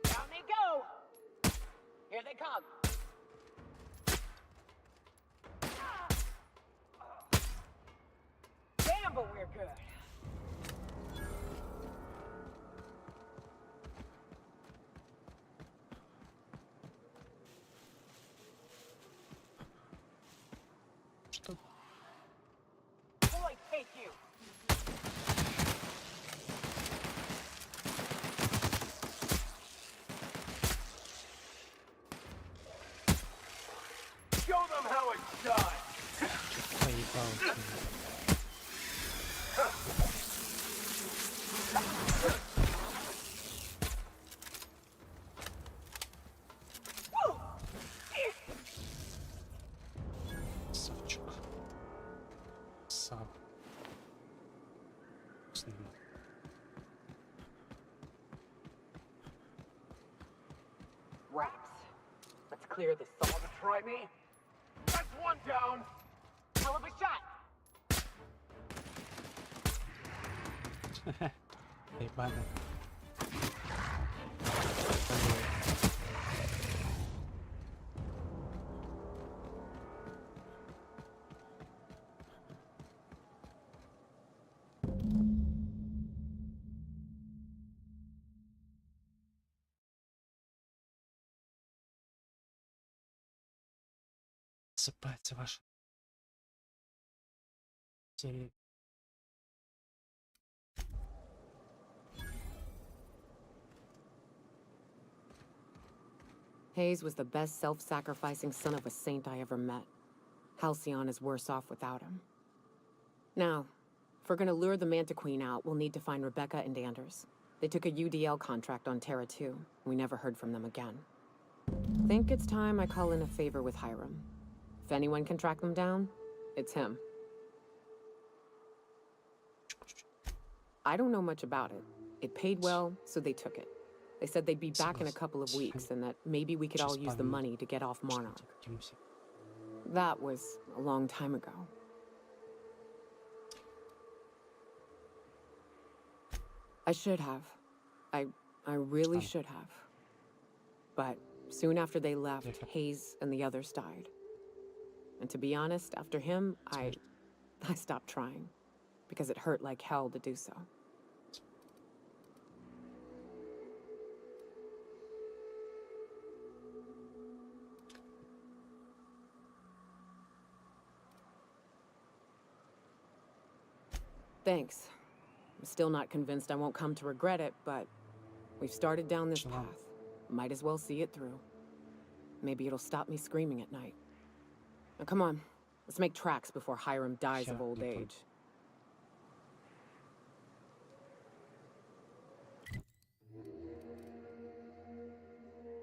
Down they go! Here they come! Damn, but we're good! Boy, take you! Rats. Let's clear this salt. Try me. That's one down. Hell of a shot. Hebat. Засыпается ваша серия. Hayes was the best self-sacrificing son of a saint I ever met. Halcyon is worse off without him. Now, if we're gonna lure the Manta Queen out, we'll need to find Rebecca and Anders. They took a UDL contract on Terra 2. We never heard from them again. Think it's time I call in a favor with Hiram. If anyone can track them down, it's him. I don't know much about it. It paid well, so they took it. They said they'd be back in a couple of weeks and that maybe we could all use the money to get off Monarch. That was a long time ago. I should have. I really should have. But soon after they left, Hayes and the others died. And to be honest, after him, I stopped trying. Because it hurt like hell to do so. Thanks. I'm still not convinced I won't come to regret it, but we've started down this path. Might as well see it through. Maybe it'll stop me screaming at night. Now come on, let's make tracks before Hiram dies of old age.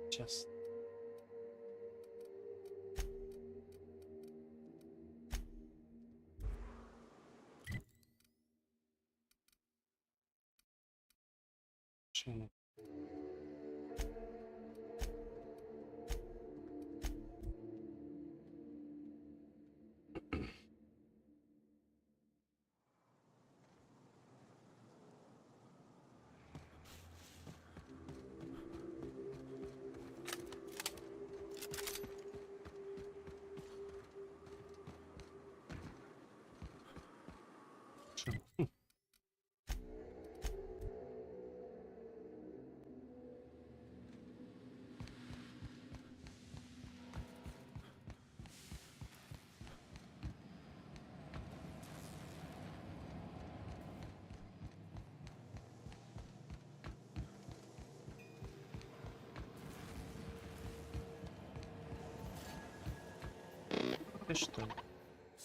Just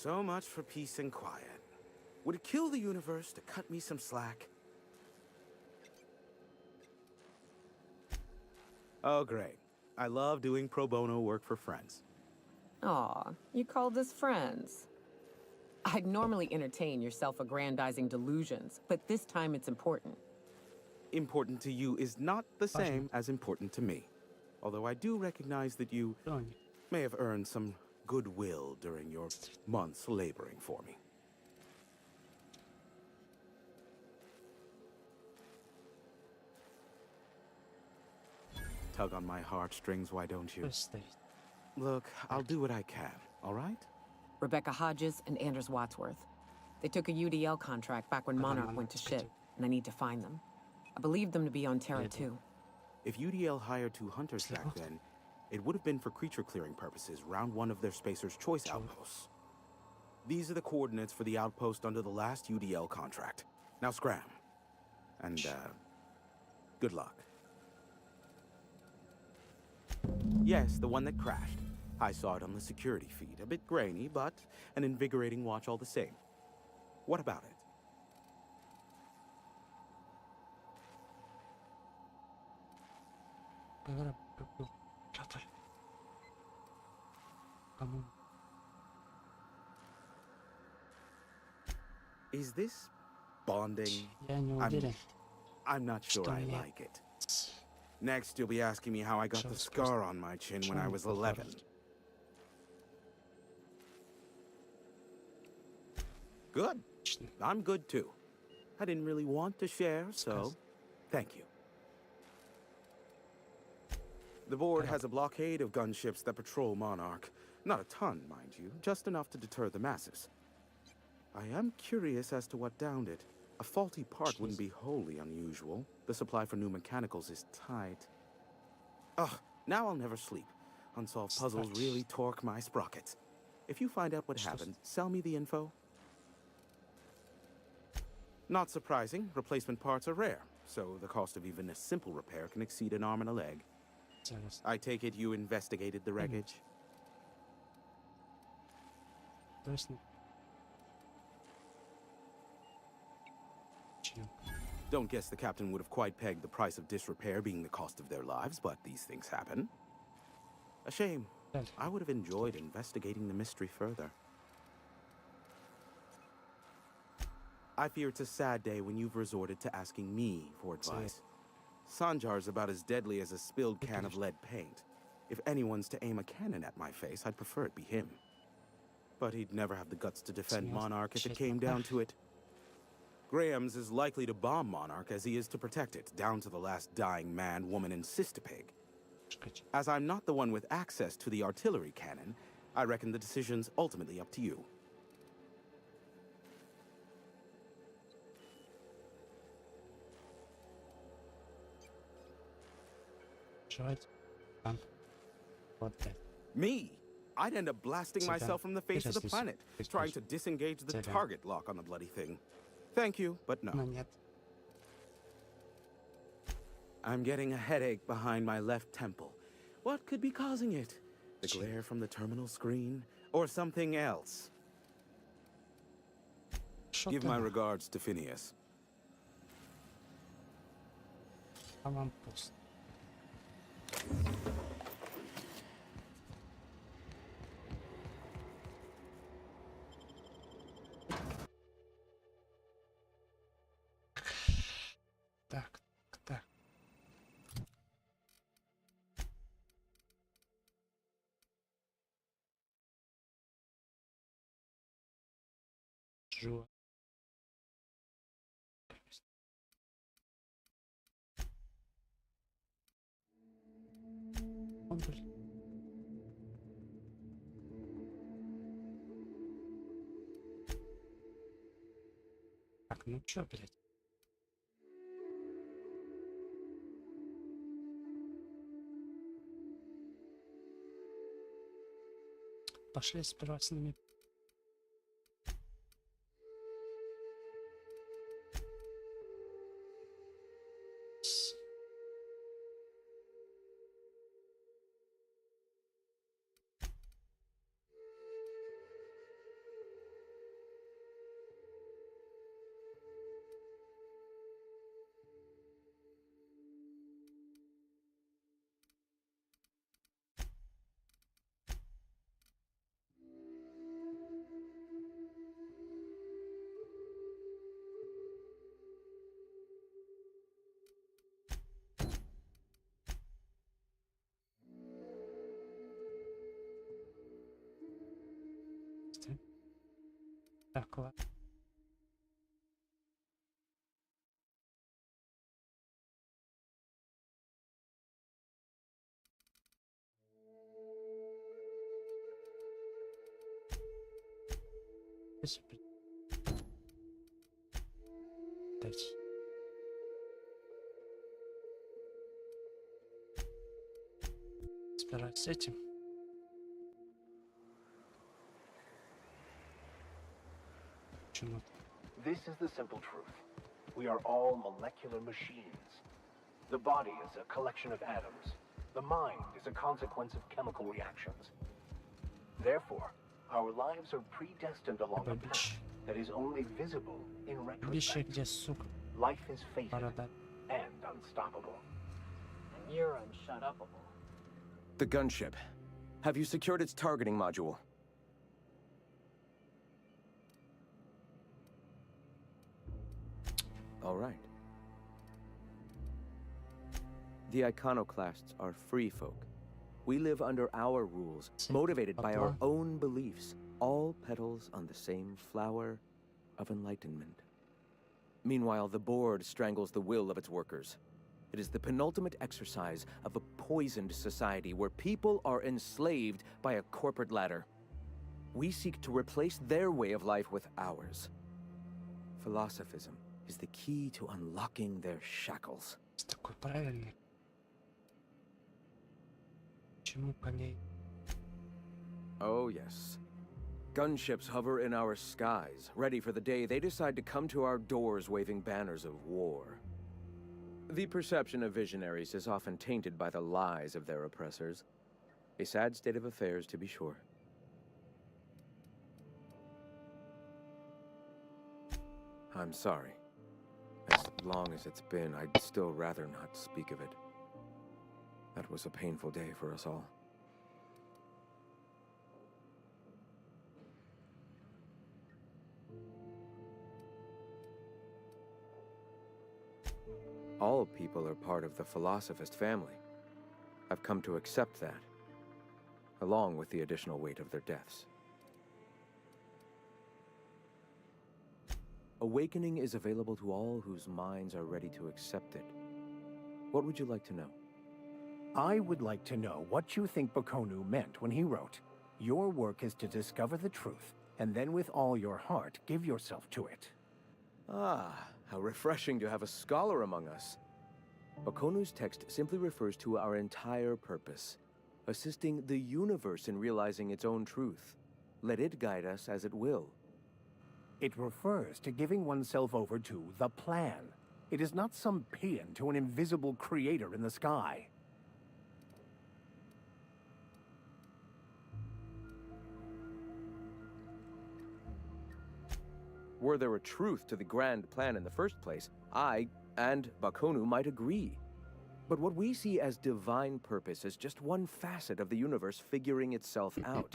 So much for peace and quiet. Would it kill the universe to cut me some slack? Oh, great. I love doing pro bono work for friends. Aw, you called us friends. I'd normally entertain your self-aggrandizing delusions, but this time it's important. Important to you is not the same as important to me. Although I do recognize that you may have earned some goodwill during your months laboring for me. Tug on my heartstrings, why don't you? Look, I'll do what I can, all right? Rebecca Hodges and Anders Wadsworth. They took a UDL contract back when Monarch went to shit, and I need to find them. I believe them to be on Terra 2. If UDL hired 2 hunters back then, it would have been for creature clearing purposes around one of their Spacer's Choice outposts. These are the coordinates for the outpost under the last UDL contract. Now scram. And, good luck. Yes, the one that crashed. I saw it on the security feed. A bit grainy, but an invigorating watch all the same. What about it? Is this bonding. Я не уверен. I'm not sure Что I мне like it. Next, you'll be asking me how I got the scar on my chin when I was 11. Good. I'm good too. I didn't really want to share, so thank you. The board has a blockade of gunships that patrol Monarch. Not a ton, mind you, just enough to deter the masses. I am curious as to what downed it. A faulty part wouldn't be wholly unusual. The supply for new mechanicals is tight. Ugh, now I'll never sleep. Unsolved puzzles really torque my sprockets. If you find out what happened, sell me the info. Not surprising, replacement parts are rare, so the cost of even a simple repair can exceed an arm and a leg. I take it you investigated the wreckage? Don't guess the captain would have quite pegged the price of disrepair being the cost of their lives, but these things happen. A shame. I would have enjoyed investigating the mystery further. I fear it's a sad day when you've resorted to asking me for advice. Sanjar's about as deadly as a spilled can of lead paint. If anyone's to aim a cannon at my face, I'd prefer it be him. But he'd never have the guts to defend Monarch if it came down to it. Graham's as likely to bomb Monarch as he is to protect it, down to the last dying man, woman, and sister-pig. As I'm not the one with access to the artillery cannon, I reckon the decision's ultimately up to you. Me? I'd end up blasting myself from the face of the planet, trying to disengage the target lock on the bloody thing. Thank you, but no. I'm getting a headache behind my left temple. What could be causing it? The glare from the terminal screen? Or something else? Give my regards to Phineas. Так. Жу. Так, ну чё, блядь? Пошли сперва с ними. Так, ладно. Сперва с этим. This is the simple truth. We are all molecular machines. The body is a collection of atoms. The mind is a consequence of chemical reactions. Therefore, our lives are predestined along a path that is only visible in retrospect. Life is fated and unstoppable. And you're unshut-upable. The gunship. Have you secured its targeting module? All right. The iconoclasts are free folk. We live under our rules, motivated by our own beliefs, all petals on the same flower of enlightenment. Meanwhile, the board strangles the will of its workers. It is the penultimate exercise of a poisoned society where people are enslaved by a corporate ladder. We seek to replace their way of life with ours. Philosophism is the key to unlocking their shackles. Такой правильный. Почему по ней? Oh, yes. Gunships hover in our skies, ready for the day they decide to come to our doors waving banners of war. The perception of visionaries is often tainted by the lies of their oppressors. A sad state of affairs, to be sure. I'm sorry. As long as it's been, I'd still rather not speak of it. That was a painful day for us all. All people are part of the philosophist family. I've come to accept that, along with the additional weight of their deaths. Awakening is available to all whose minds are ready to accept it. What would you like to know? I would like to know what you think Bakonu meant when he wrote, "Your work is to discover the truth, and then with all your heart give yourself to it." Ah, how refreshing to have a scholar among us. Bakonu's text simply refers to our entire purpose, assisting the universe in realizing its own truth. Let it guide us as it will. It refers to giving oneself over to the plan. It is not some paean to an invisible creator in the sky. Were there a truth to the grand plan in the first place, I and Bakonu might agree. But what we see as divine purpose is just one facet of the universe figuring itself out.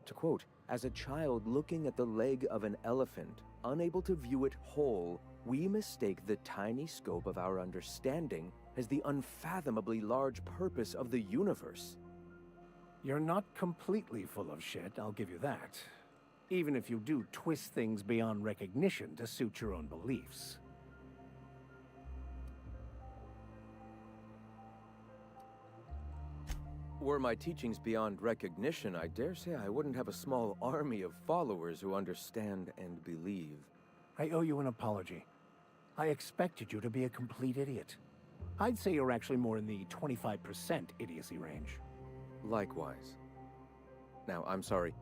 To quote, "As a child looking at the leg of an elephant, unable to view it whole, we mistake the tiny scope of our understanding as the unfathomably large purpose of the universe." You're not completely full of shit, I'll give you that. Even if you do twist things beyond recognition to suit your own beliefs. Were my teachings beyond recognition, I dare say I wouldn't have a small army of followers who understand and believe. I owe you an apology. I expected you to be a complete idiot. I'd say you're actually more in the 25% idiocy range. Likewise. Now, I'm sorry.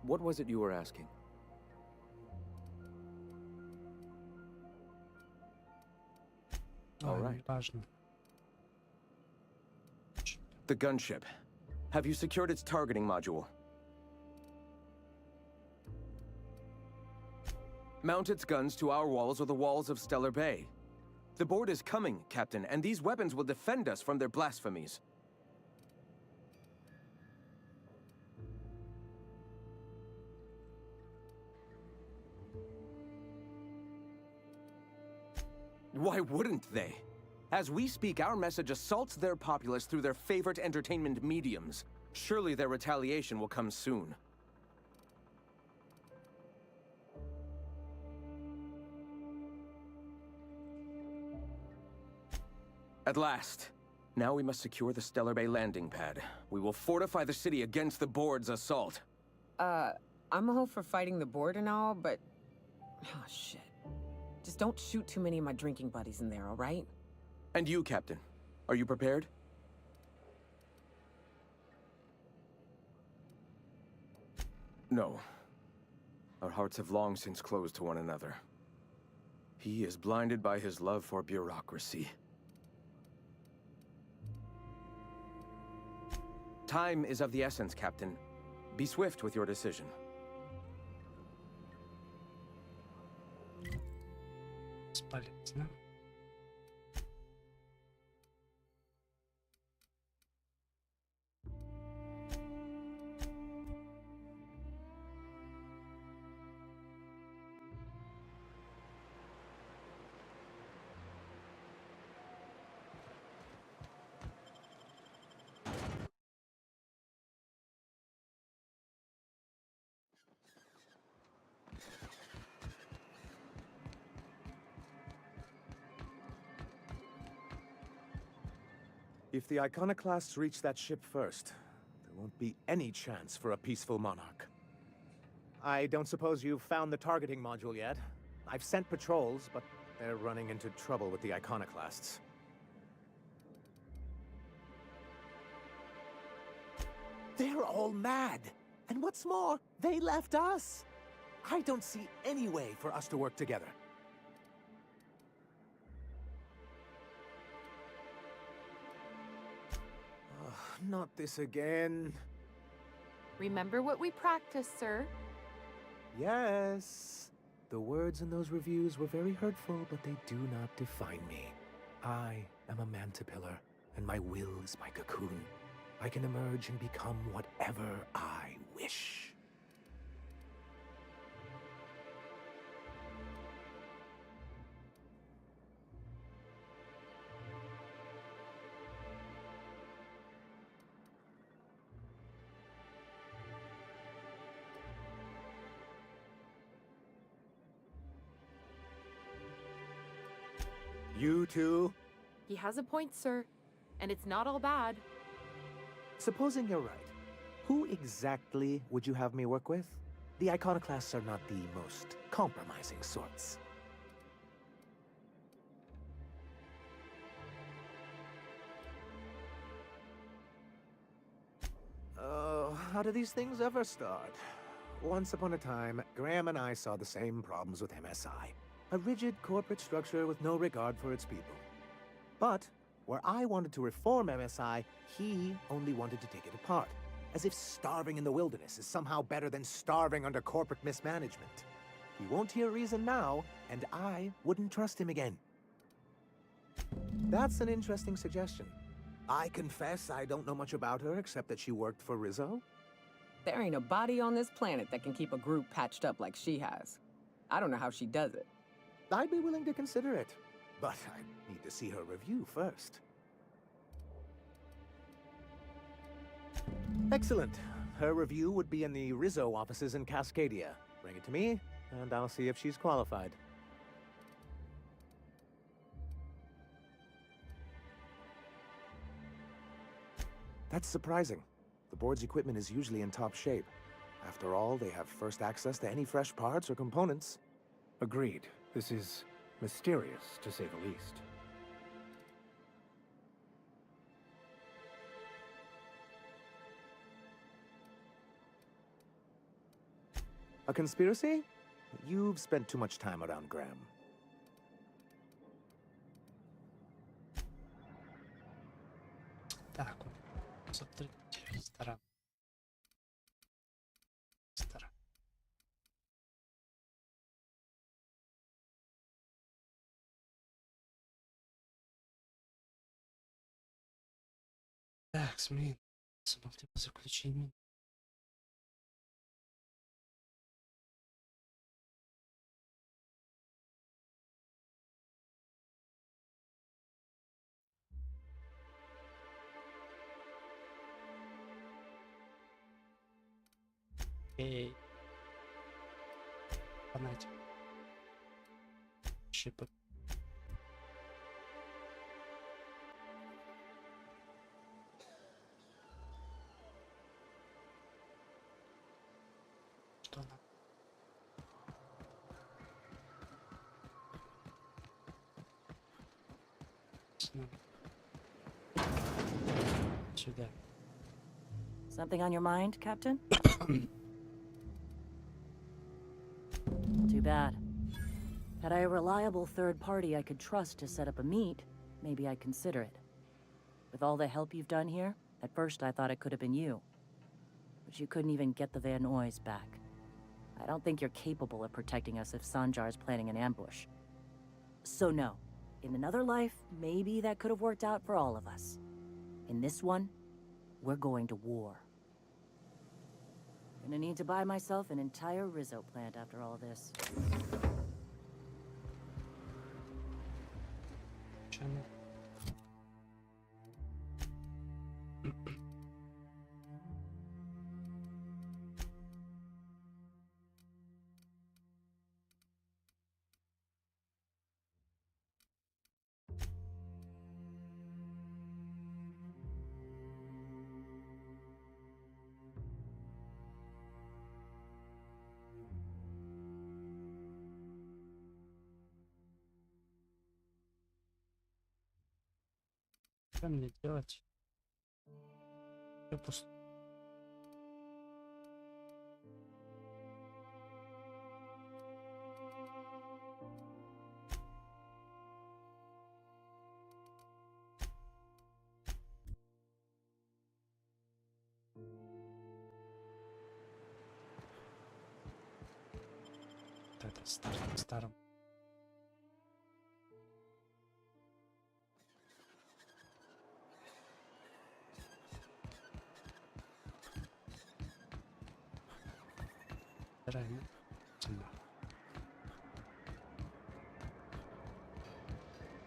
What was it you were asking? All right. Важно. The gunship. Have you secured its targeting module? Mount its guns to our walls or the walls of Stellar Bay. The board is coming, Captain, and these weapons will defend us from their blasphemies. Why wouldn't they? As we speak, our message assaults their populace through their favorite entertainment mediums. Surely their retaliation will come soon. At last. Now we must secure the Stellar Bay landing pad. We will fortify the city against the board's assault. I'm all for fighting the board and all, but... Oh, shit. Just don't shoot too many of my drinking buddies in there, all right? And you, Captain. Are you prepared? No. Our hearts have long since closed to one another. He is blinded by his love for bureaucracy. Time is of the essence, Captain. Be swift with your decision. Бесполезно. If the iconoclasts reach that ship first, there won't be any chance for a peaceful monarch. I don't suppose you've found the targeting module yet? I've sent patrols, but they're running into trouble with the iconoclasts. They're all mad! And what's more, they left us! I don't see any way for us to work together. Not this again. Remember what we practiced, sir. Yes. The words in those reviews were very hurtful, but they do not define me. I am a mantipillar, and my will is my cocoon. I can emerge and become whatever I wish. You too? He has a point, sir. And it's not all bad. Supposing you're right, who exactly would you have me work with? The iconoclasts are not the most compromising sorts. How do these things ever start? Once upon a time, Graham and I saw the same problems with MSI. A rigid corporate structure with no regard for its people. But where I wanted to reform MSI, he only wanted to take it apart. As if starving in the wilderness is somehow better than starving under corporate mismanagement. He won't hear reason now, and I wouldn't trust him again. That's an interesting suggestion. I confess I don't know much about her except that she worked for Rizzo. There ain't a body on this planet that can keep a group patched up like she has. I don't know how she does it. I'd be willing to consider it, but I need to see her review first. Excellent. Her review would be in the Rizzo offices in Cascadia. Bring it to me, and I'll see if she's qualified. That's surprising. The board's equipment is usually in top shape. After all, they have first access to any fresh parts or components. Agreed. This is mysterious, to say the least. A conspiracy? You've spent too much time around Graham. Так, смотрите, ресторан. Ресторан. Так, СМИ. Смотри по заключению. Эй. Фанатик. Шипы. Что она? Сюда. Something on your mind, Captain? Too bad. Had I a reliable third party I could trust to set up a meet, maybe I'd consider it. With all the help you've done here, at first I thought it could have been you. But you couldn't even get the Van Nuys back. I don't think you're capable of protecting us if Sanjar's planning an ambush. So no. In another life, maybe that could have worked out for all of us. In this one, we're going to war. Gonna need to buy myself an entire Rizzo plant after all this. Чему? Что мне делать? Всё пусто. Это старым. Реально темно.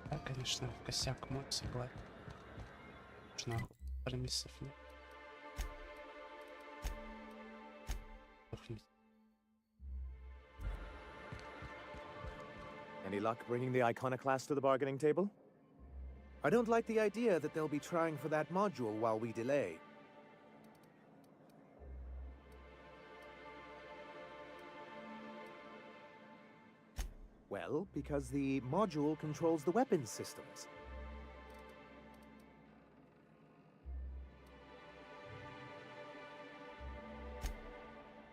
Да, конечно, косяк мой, согласен. Нужно компромиссов нет. Тухнуть. Any luck bringing the iconoclasts to the bargaining table? I don't like the idea that they'll be trying for that module while we delay. Well, because the module controls the weapons systems.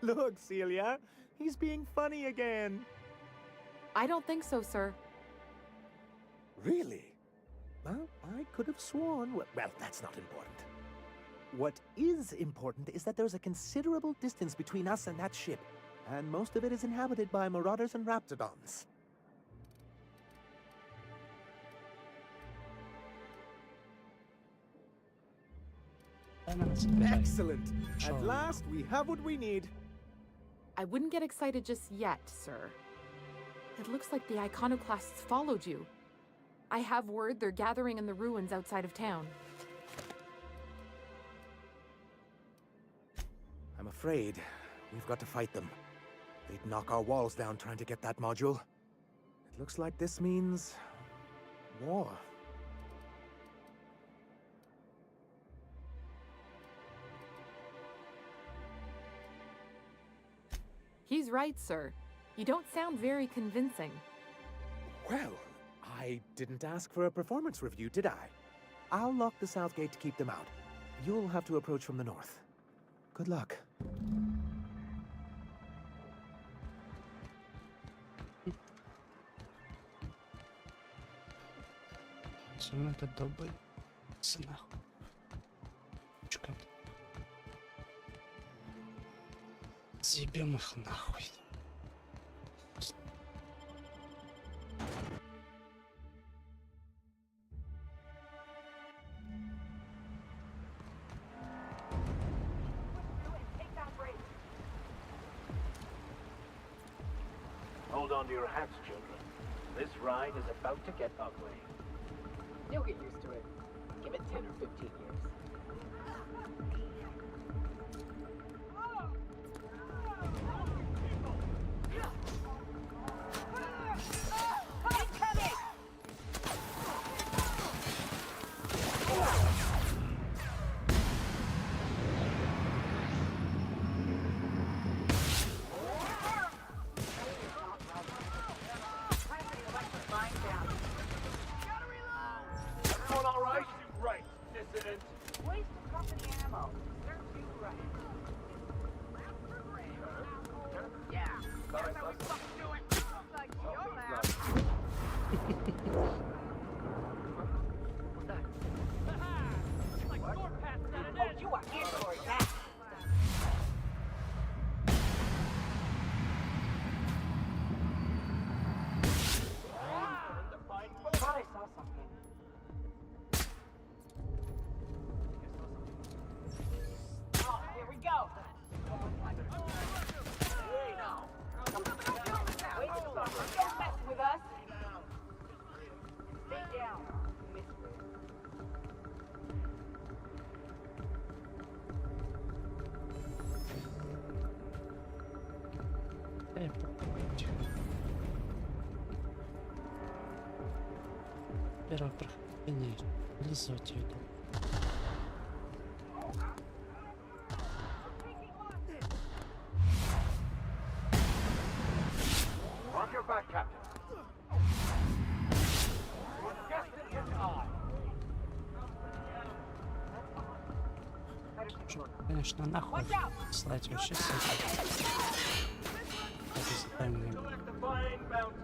Look, Celia, he's being funny again. I don't think so, sir. Really? Well, I could have sworn... Well, that's not important. What is important is that there's a considerable distance between us and that ship, and most of it is inhabited by marauders and raptidons. Excellent! At last, we have what we need. I wouldn't get excited just yet, sir. It looks like the iconoclasts followed you. I have word they're gathering in the ruins outside of town. I'm afraid we've got to fight them. They'd knock our walls down trying to get that module. It looks like this means... war. He's right, sir. You don't sound very convincing. Well, I didn't ask for a performance review, did I? I'll lock the south gate to keep them out. You'll have to approach from the north. Good luck. Все это добрый. Нахуй. Съебем их нахуй. Hold on to your hats, children. This ride is about to get ugly. You'll get used to it. Give it 10 or 15 years. Everyone all right? Right, dissident. Waste of company ammo. They're too right. Yeah. Sorry, That's how we son. fucking do it. Like your ass. What's that? Like door pass that an edge. You are in for that. Thought I saw something. Oh, here we go. Hey now. Wait, don't mess with us. Stay down, mister. Первое прохождение. Лизать ее. Watch your back, Captain. Destined his eye. конечно, нахуй слать вообще с этим. Collect the fine bounty.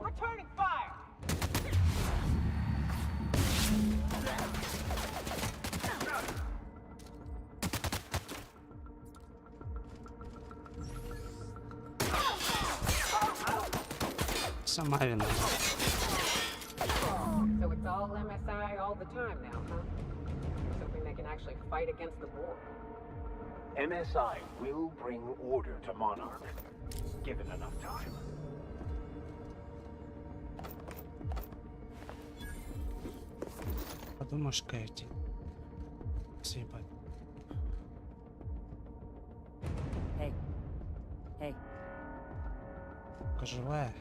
Returning fire! Сама виновата. So it's all MSI all the time now, huh? Something they can actually fight against the war. MSI will bring order to Monarch, given enough time. Подумаешь, Кэти. Съебать. Hey. Hey. Живая.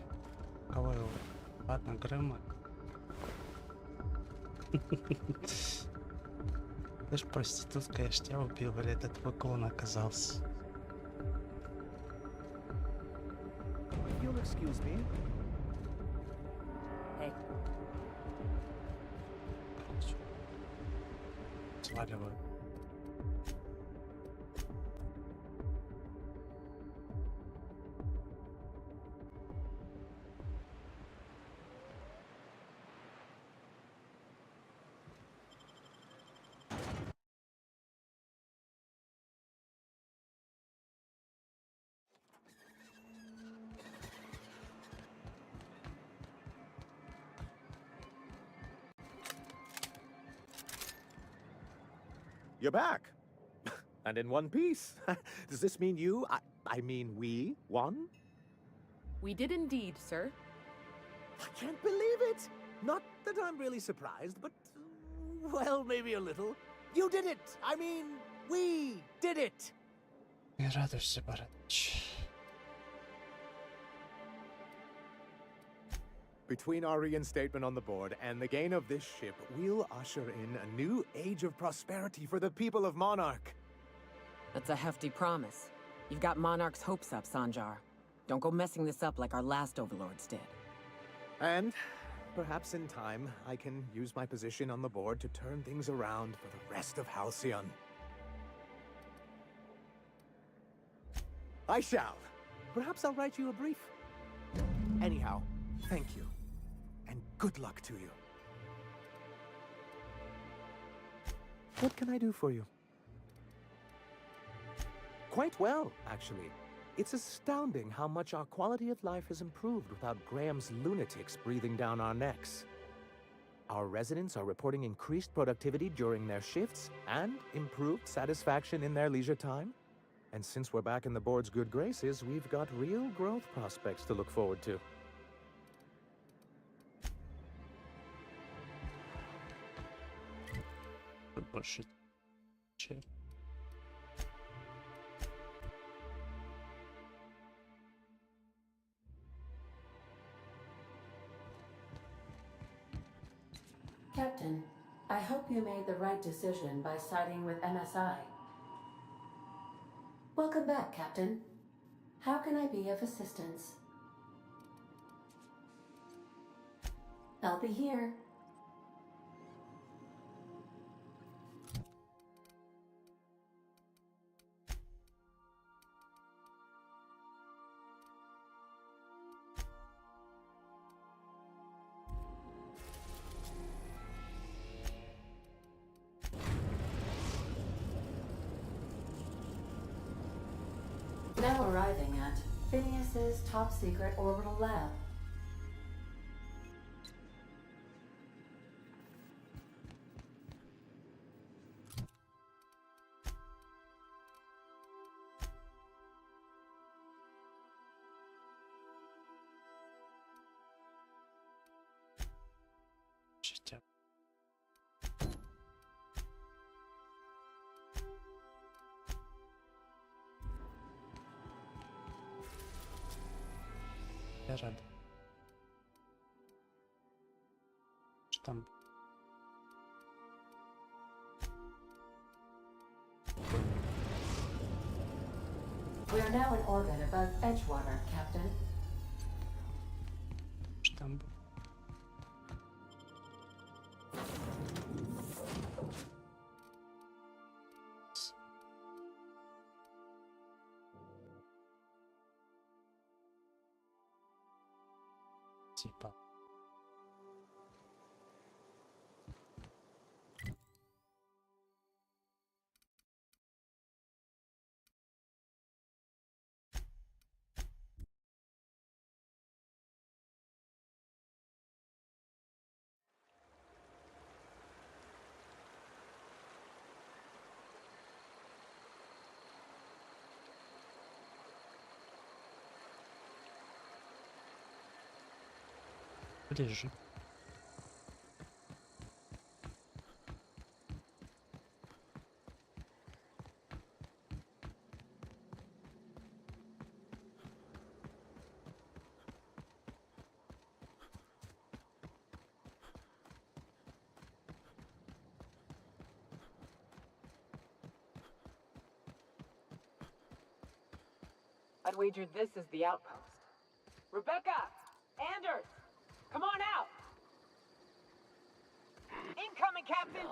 Кого его? Ладно, Грэма. Ты ж проститутка, я ж тебя убил, или этот клон оказался. You'll excuse me. Hey. Сваливаю. You're back. And in one piece. Does this mean I mean we won? We did indeed, sir. I can't believe it. Not that I'm really surprised, but, well, maybe a little. You did it. I mean, we did it. Не радуйся, братч. Between our reinstatement on the board and the gain of this ship, we'll usher in a new age of prosperity for the people of Monarch. That's a hefty promise. You've got Monarch's hopes up, Sanjar. Don't go messing this up like our last overlords did. And perhaps in time, I can use my position on the board to turn things around for the rest of Halcyon. I shall. Perhaps I'll write you a brief. Anyhow, thank you. And good luck to you. What can I do for you? Quite well, actually. It's astounding how much our quality of life has improved without Graham's lunatics breathing down our necks. Our residents are reporting increased productivity during their shifts and improved satisfaction in their leisure time. And since we're back in the board's good graces, we've got real growth prospects to look forward to. Больше. Че? Captain, I hope you made the right decision by siding with MSI. Welcome back, Captain. How can I be of assistance? I'll be here. Now arriving at Phineas's top secret orbital lab. Частя. Я рад. Штамп. We are now in orbit above Edgewater, Captain. Штамп. Типа. Ближе. I'd wager this is the outpost. Rebecca! Anders! Come on out! Incoming, Captain!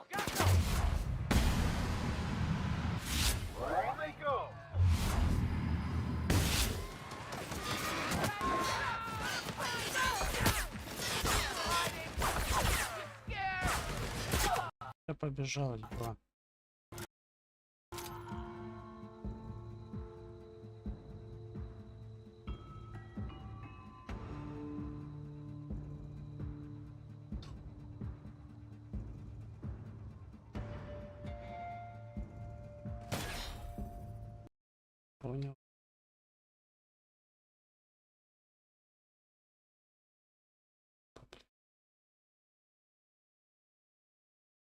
Where they go? Я побежал, ебла. Понял.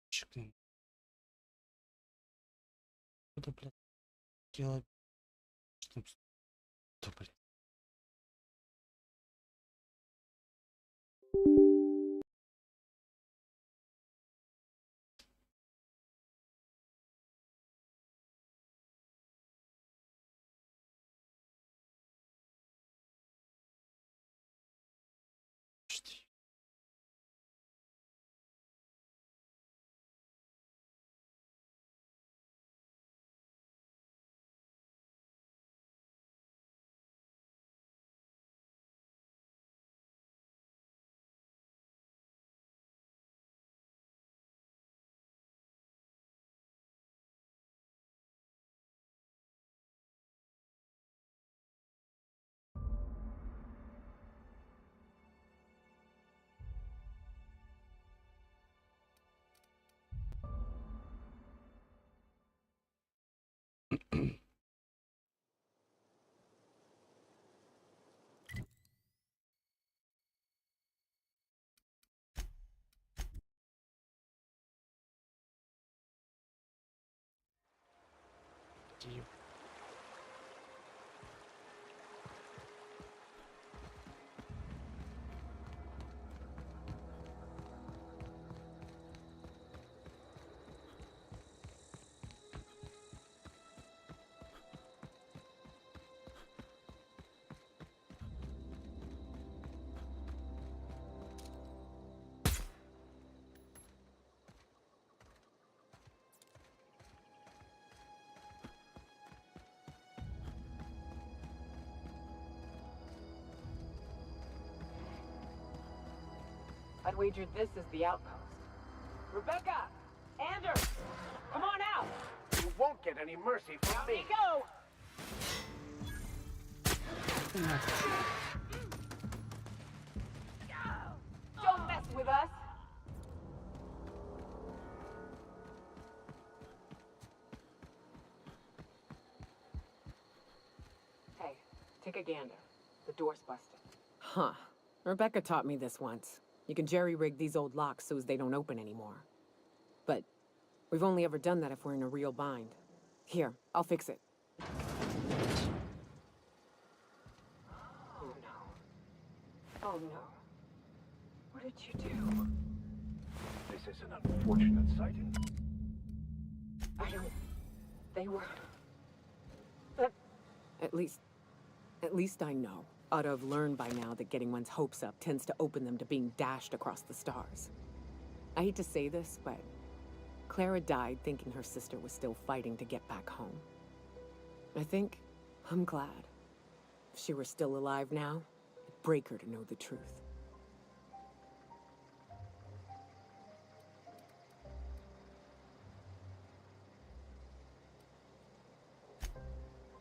Чекай. Куда, блядь, делать? Что, блядь? Что? Еб. I'd wager this is the outpost. Rebecca! Anders! Come on out! You won't get any mercy from Out me. we go! Don't mess with us! Hey, take a gander. The door's busted. Huh. Rebecca taught me this once. You can jerry-rig these old locks so as they don't open anymore. But we've only ever done that if we're in a real bind. Here, I'll fix it. Oh no. Oh no. What did you do? This is an unfortunate sighting. I don't... They were... At least I know. Ought to have learned by now that getting one's hopes up tends to open them to being dashed across the stars. I hate to say this, but Clara died thinking her sister was still fighting to get back home. I think I'm glad. If she were still alive now, it'd break her to know the truth.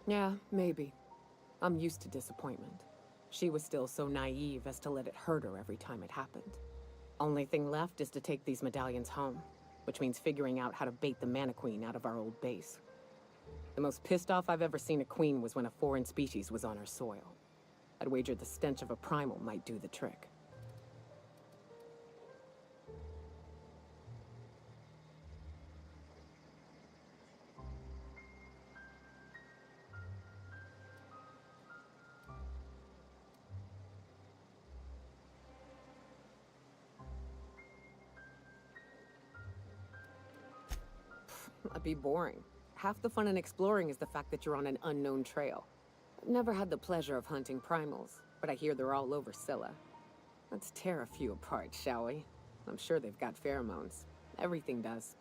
Yeah, maybe. I'm used to disappointment. She was still so naive as to let it hurt her every time it happened. Only thing left is to take these medallions home, which means figuring out how to bait the Mana Queen out of our old base. The most pissed off I've ever seen a queen was when a foreign species was on her soil. I'd wager the stench of a primal might do the trick. That'd be boring. Half the fun in exploring is the fact that you're on an unknown trail. I've never had the pleasure of hunting primals, but I hear they're all over Scylla. Let's tear a few apart, shall we? I'm sure they've got pheromones. Everything does.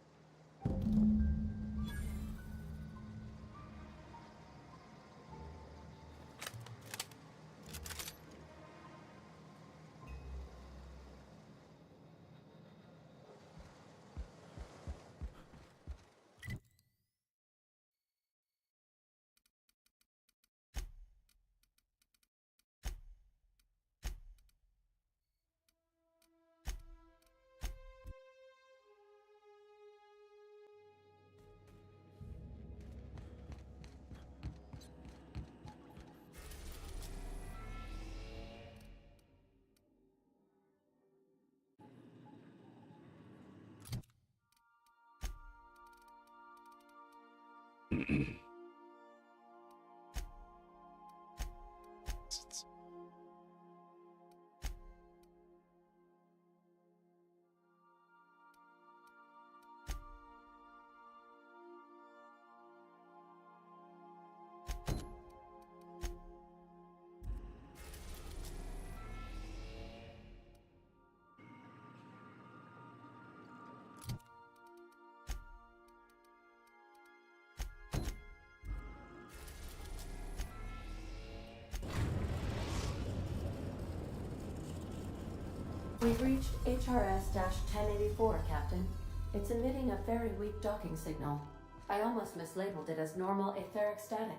We've reached HRS-1084, Captain. It's emitting a very weak docking signal. I almost mislabeled it as normal etheric static.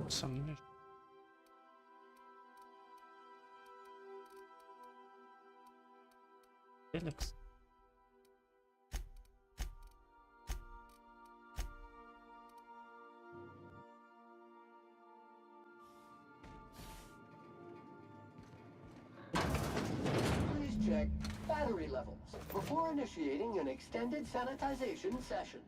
Some Felix. Please check battery levels before initiating an extended sanitization session.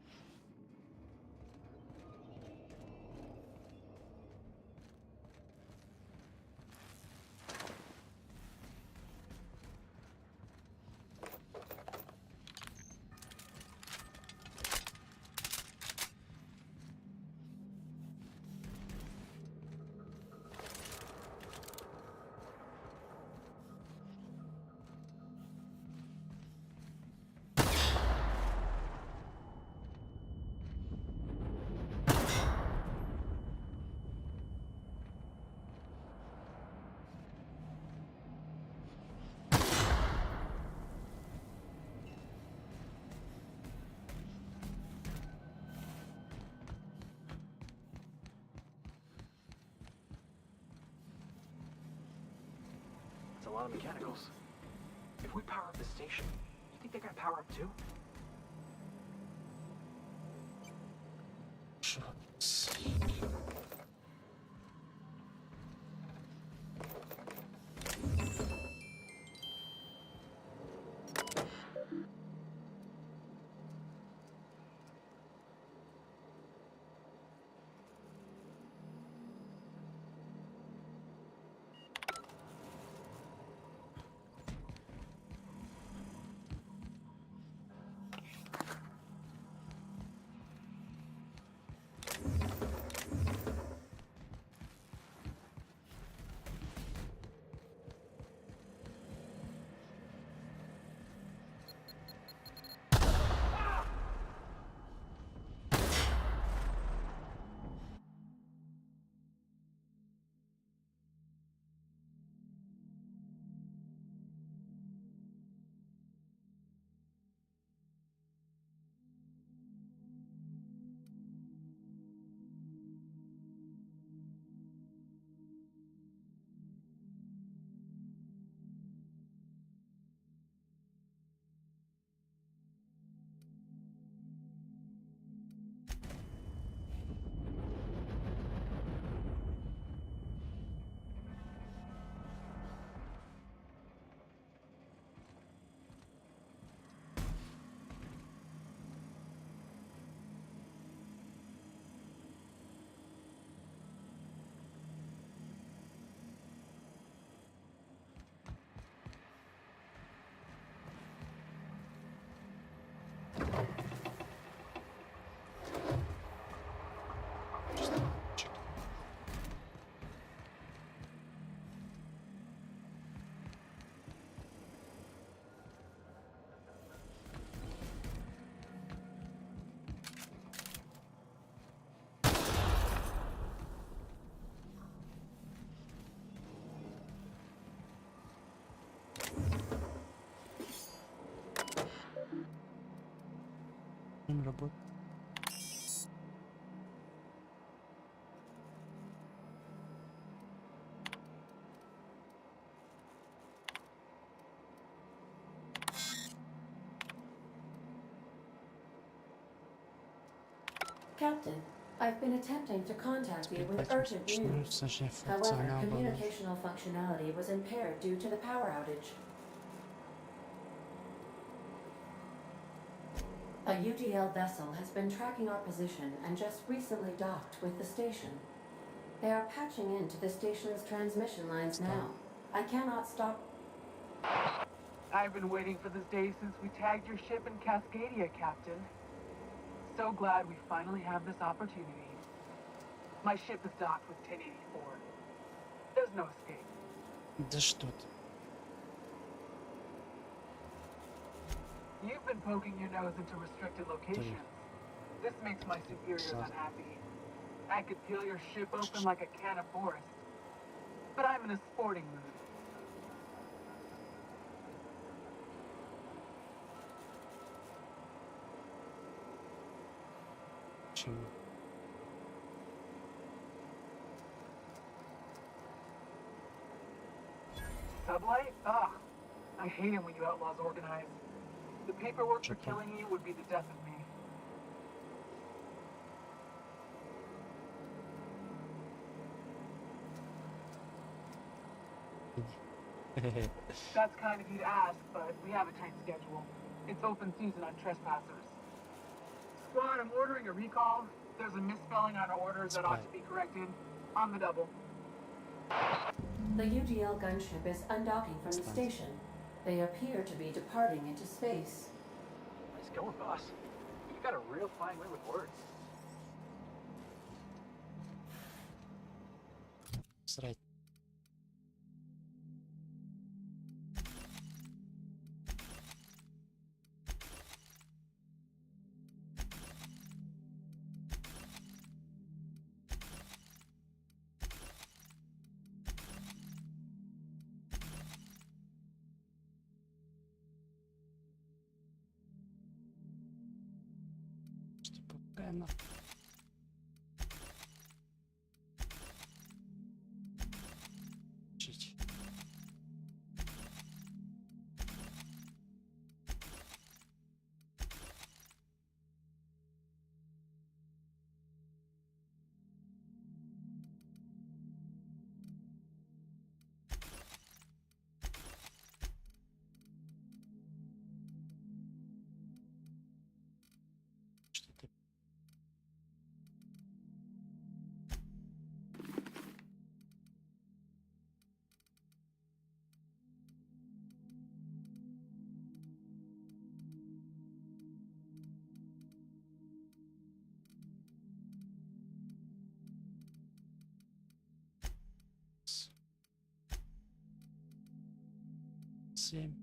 a lot of mechanicals. If we power up the station, you think they gotta power up too? Работа. Captain, I've been attempting to contact you with urgent news. However, communicational functionality was impaired due to the power outage. A UDL vessel has been tracking our position and just recently docked with the station. They are patching into the station's transmission lines now. I cannot stop. I've been waiting for this day since we tagged your ship in Cascadia, Captain. So glad we finally have this opportunity. My ship is docked with 1084. There's no escape. Да что ты? You've been poking your nose into restricted locations. This makes my superiors unhappy. I could peel your ship open like a can of forest. But I'm in a sporting mood. Почему? Sublight? Ugh. I hate it when you outlaws organize. The paperwork for killing you would be the death of me. That's kind of you to ask, but we have a tight schedule. It's open season on trespassers. Squad, I'm ordering a recall. There's a misspelling on orders that ought to be corrected. On the double. The UDL gunship is undocking from the station. They appear to be departing into space. Nice going, boss. You got a real fine way with words. Срать. Она. Чить. 7.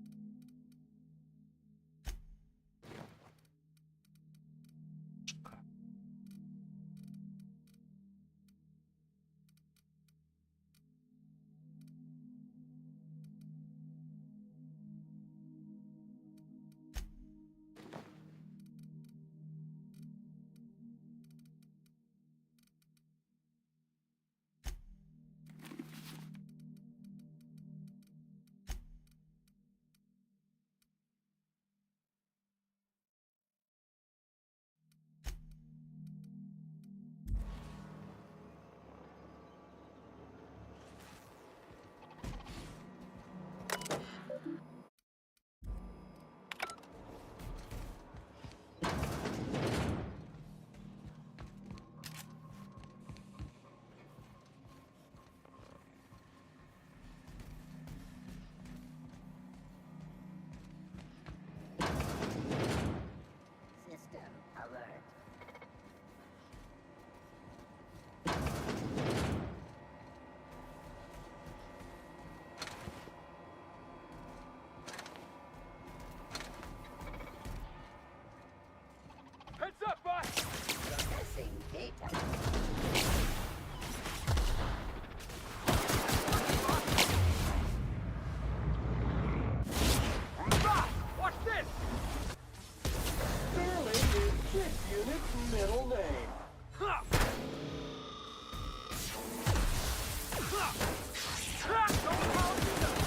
Heads up, boss! Boss, watch this! Sterling is ship unit's middle name. Ha! Ha! Ha! Don't call me the-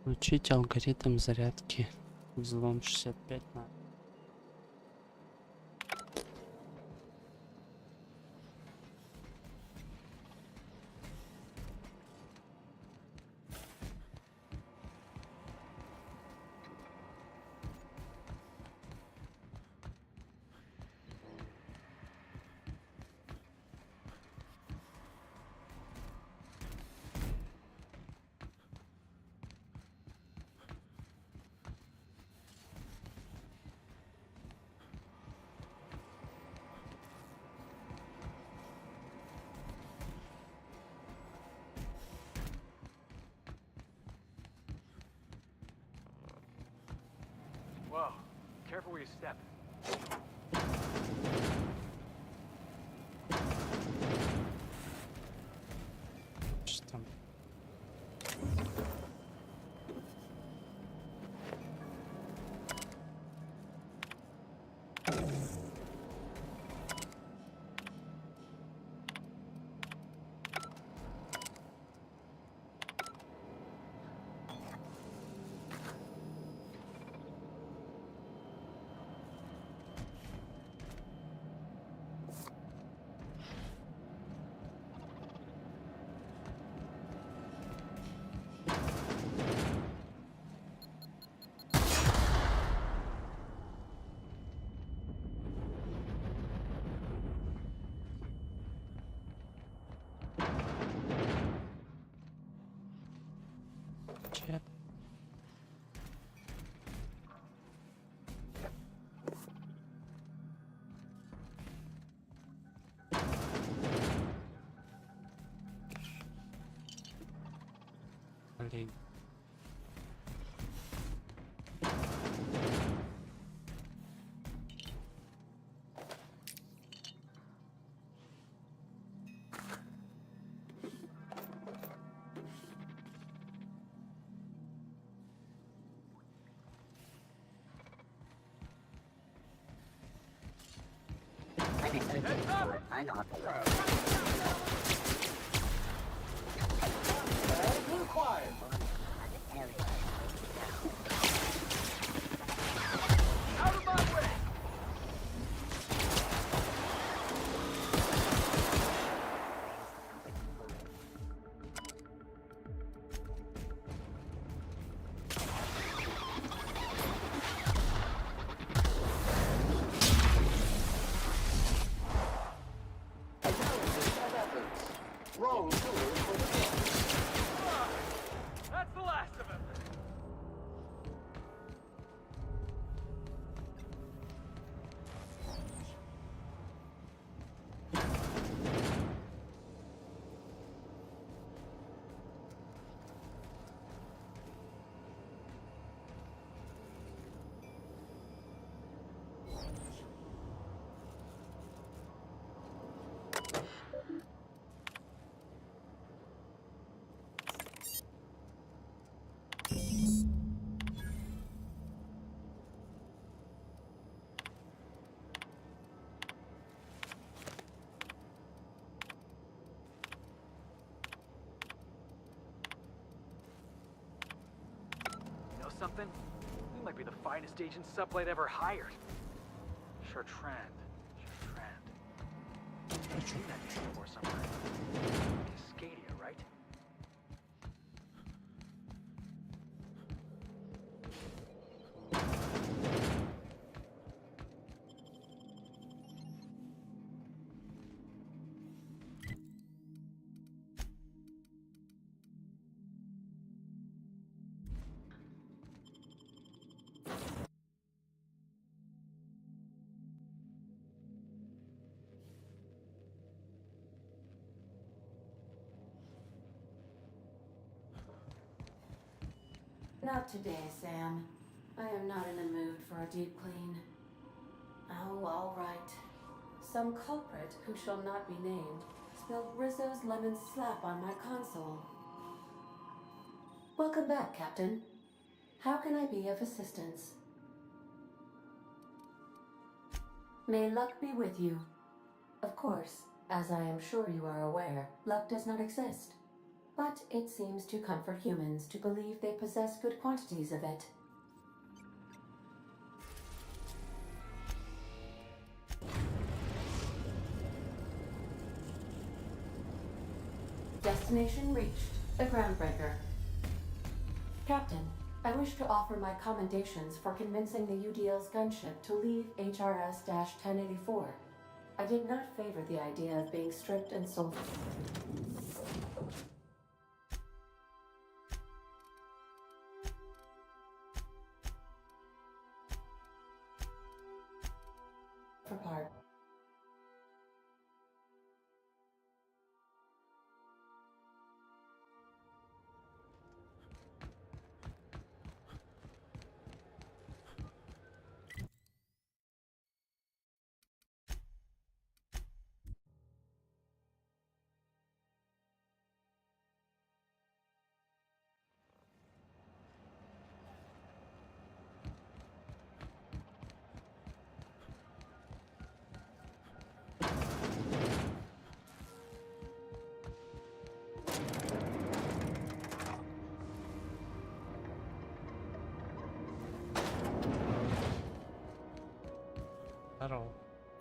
Включить алгоритм зарядки взлом 65 на. Whoa, careful where you step. Что там? поколение. Be quiet. Out of my way! Wrong tool for the game. That's the last of him! You know something? We might be the finest agent Sublight ever hired. Sure trend. Sure trend. I've seen that name before somewhere. Cascadia, right? Not today, Sam. I am not in the mood for a deep clean. Oh, all right. Some culprit who shall not be named spilled Rizzo's lemon slap on my console. Welcome back, Captain. How can I be of assistance? May luck be with you. Of course, as I am sure you are aware, luck does not exist. But it seems to comfort humans to believe they possess good quantities of it. Destination reached. The Groundbreaker. Captain, I wish to offer my commendations for convincing the UDL's gunship to leave HRS-1084. I did not favor the idea of being stripped and sold for part.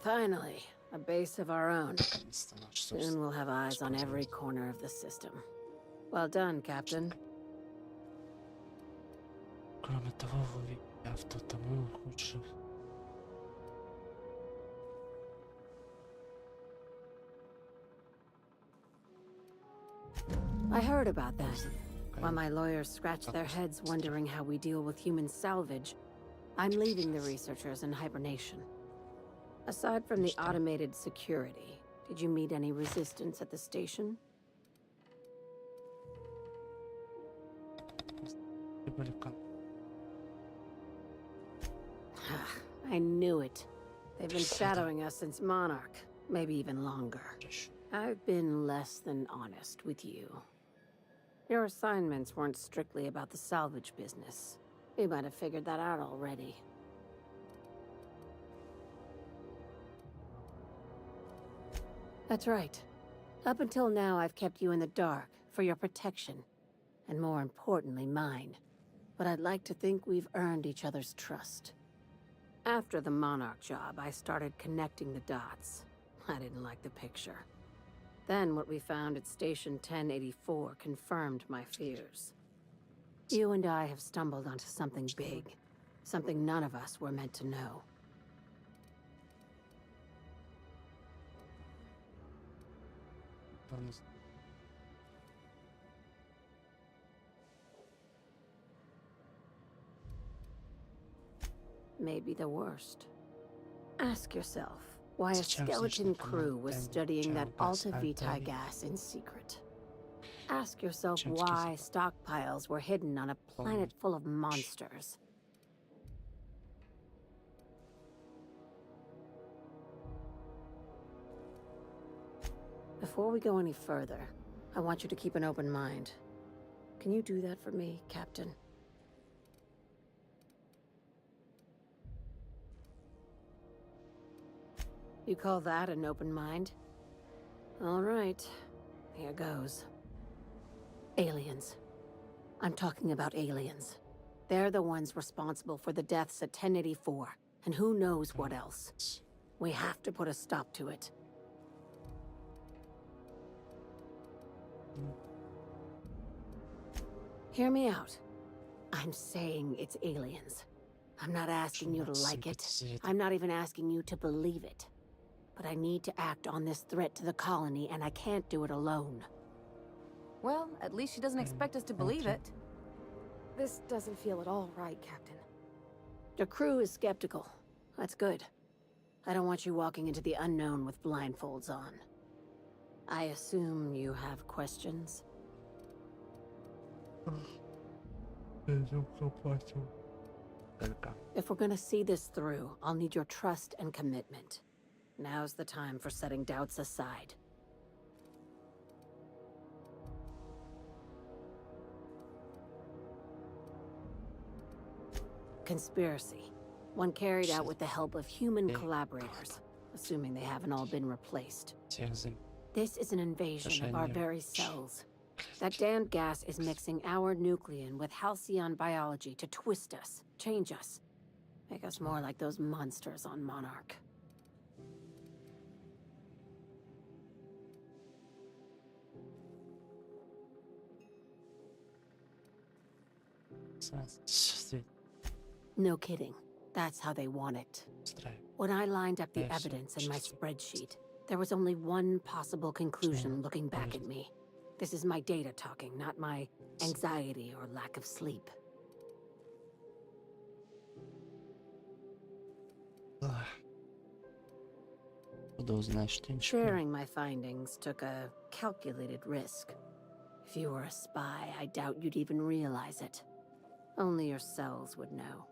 Finally, a base of our own. Soon we'll have eyes on every corner of the system. Well done, Captain. Кроме того, вы авто тому лучше. I heard about that. While my lawyers scratch their heads wondering how we deal with human salvage, I'm leaving the researchers in hibernation. Aside from the automated security, did you meet any resistance at the station? I knew it. They've been shadowing us since Monarch, maybe even longer. I've been less than honest with you. Your assignments weren't strictly about the salvage business. You might have figured that out already. That's right. Up until now, I've kept you in the dark for your protection, and more importantly, mine. But I'd like to think we've earned each other's trust. After the Monarch job, I started connecting the dots. I didn't like the picture. Then what we found at Station 1084 confirmed my fears. You and I have stumbled onto something big. Something none of us were meant to know. Maybe the worst. Ask yourself why a skeleton crew was studying that Alta Vitae gas in secret. Ask yourself why stockpiles were hidden on a planet full of monsters. Before we go any further, I want you to keep an open mind. Can you do that for me, Captain? You call that an open mind? All right, here goes. Aliens. I'm talking about aliens. They're the ones responsible for the deaths at 1084, and who knows what else. We have to put a stop to it. Hear me out. I'm saying it's aliens. I'm not asking you to like it. I'm not even asking you to believe it. But I need to act on this threat to the colony, and I can't do it alone. Well, at least she doesn't expect us to believe it. This doesn't feel at all right, Captain. The crew is skeptical. That's good. I don't want you walking into the unknown with blindfolds on. I assume you have questions? If we're gonna see this through, I'll need your trust and commitment. Now's the time for setting doubts aside. Conspiracy. One carried out with the help of human collaborators, assuming they haven't all been replaced. This is an invasion of our very cells. That damned gas is mixing our nucleon with Halcyon biology to twist us, change us, make us more like those monsters on Monarch. No kidding. That's how they want it. When I lined up the evidence in my spreadsheet, there was only one possible conclusion looking back at me. This is my data talking, not my anxiety or lack of sleep. Sharing my findings took a calculated risk. If you were a spy, I doubt you'd even realize it. Only your cells would know.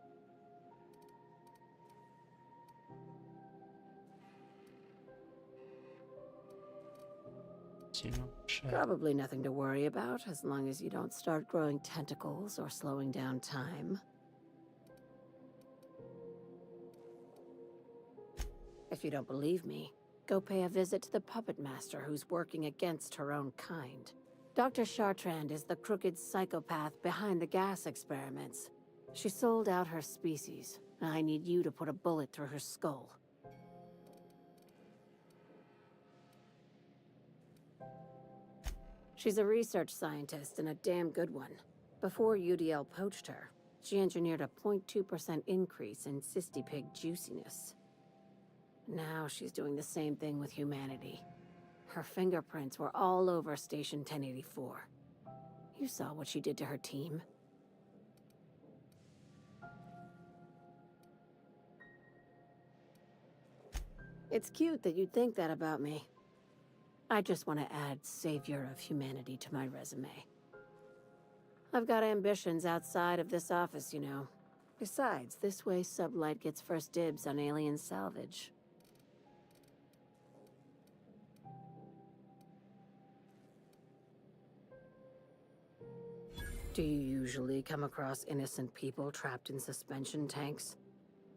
Probably nothing to worry about, as long as you don't start growing tentacles or slowing down time. If you don't believe me, go pay a visit to the puppet master who's working against her own kind. Dr. Chartrand is the crooked psychopath behind the gas experiments. She sold out her species. I need you to put a bullet through her skull. She's a research scientist and a damn good one. Before UDL poached her, she engineered a 0.2% increase in cystipig juiciness. Now she's doing the same thing with humanity. Her fingerprints were all over Station 1084. You saw what she did to her team. It's cute that you'd think that about me. I just want to add Savior of Humanity to my resume. I've got ambitions outside of this office, you know. Besides, this way Sublight gets first dibs on alien salvage. Do you usually come across innocent people trapped in suspension tanks?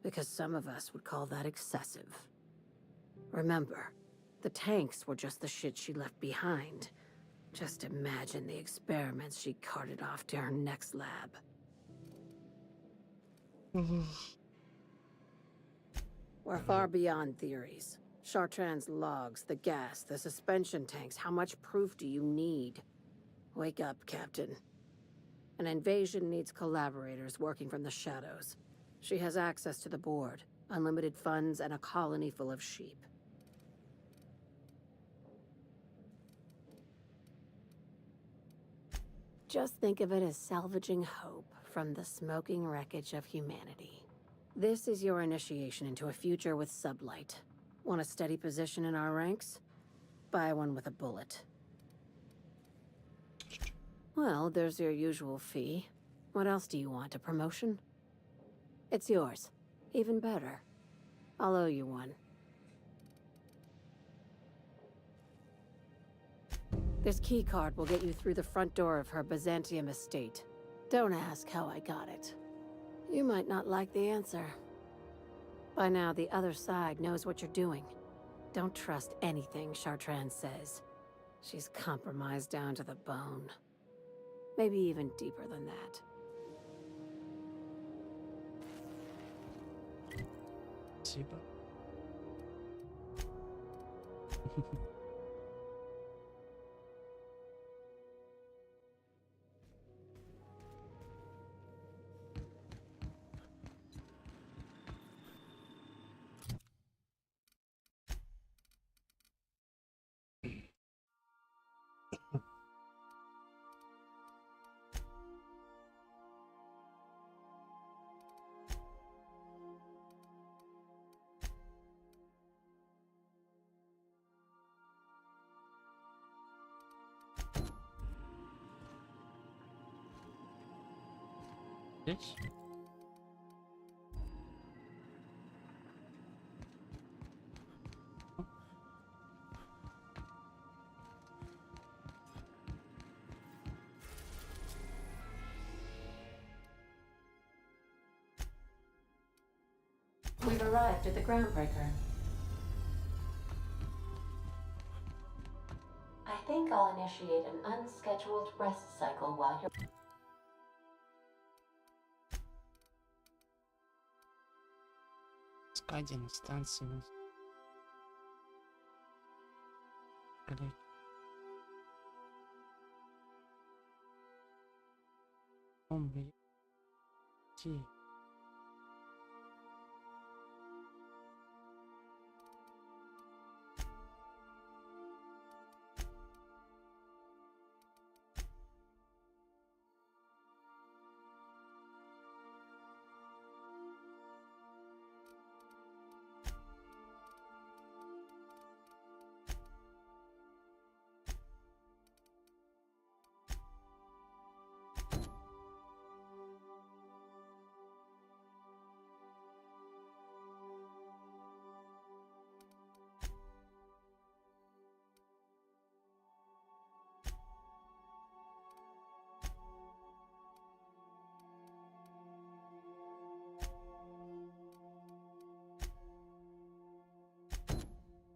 Because some of us would call that excessive. Remember, the tanks were just the shit she left behind. Just imagine the experiments she carted off to her next lab. We're far beyond theories. Chartrand's logs, the gas, the suspension tanks, how much proof do you need? Wake up, Captain. An invasion needs collaborators working from the shadows. She has access to the board, unlimited funds, and a colony full of sheep. Just think of it as salvaging hope from the smoking wreckage of humanity. This is your initiation into a future with Sublight. Want a steady position in our ranks? Buy one with a bullet. Well, there's your usual fee. What else do you want? A promotion? It's yours. Even better. I'll owe you one. This keycard will get you through the front door of her Byzantium estate. Don't ask how I got it. You might not like the answer. By now, the other side knows what you're doing. Don't trust anything Chartrand says. She's compromised down to the bone. Maybe even deeper than that. Спасибо. Здесь? We've arrived at the groundbreaker. I think I'll initiate an unscheduled rest cycle while you're... Скадин, станции. Блять. Блять.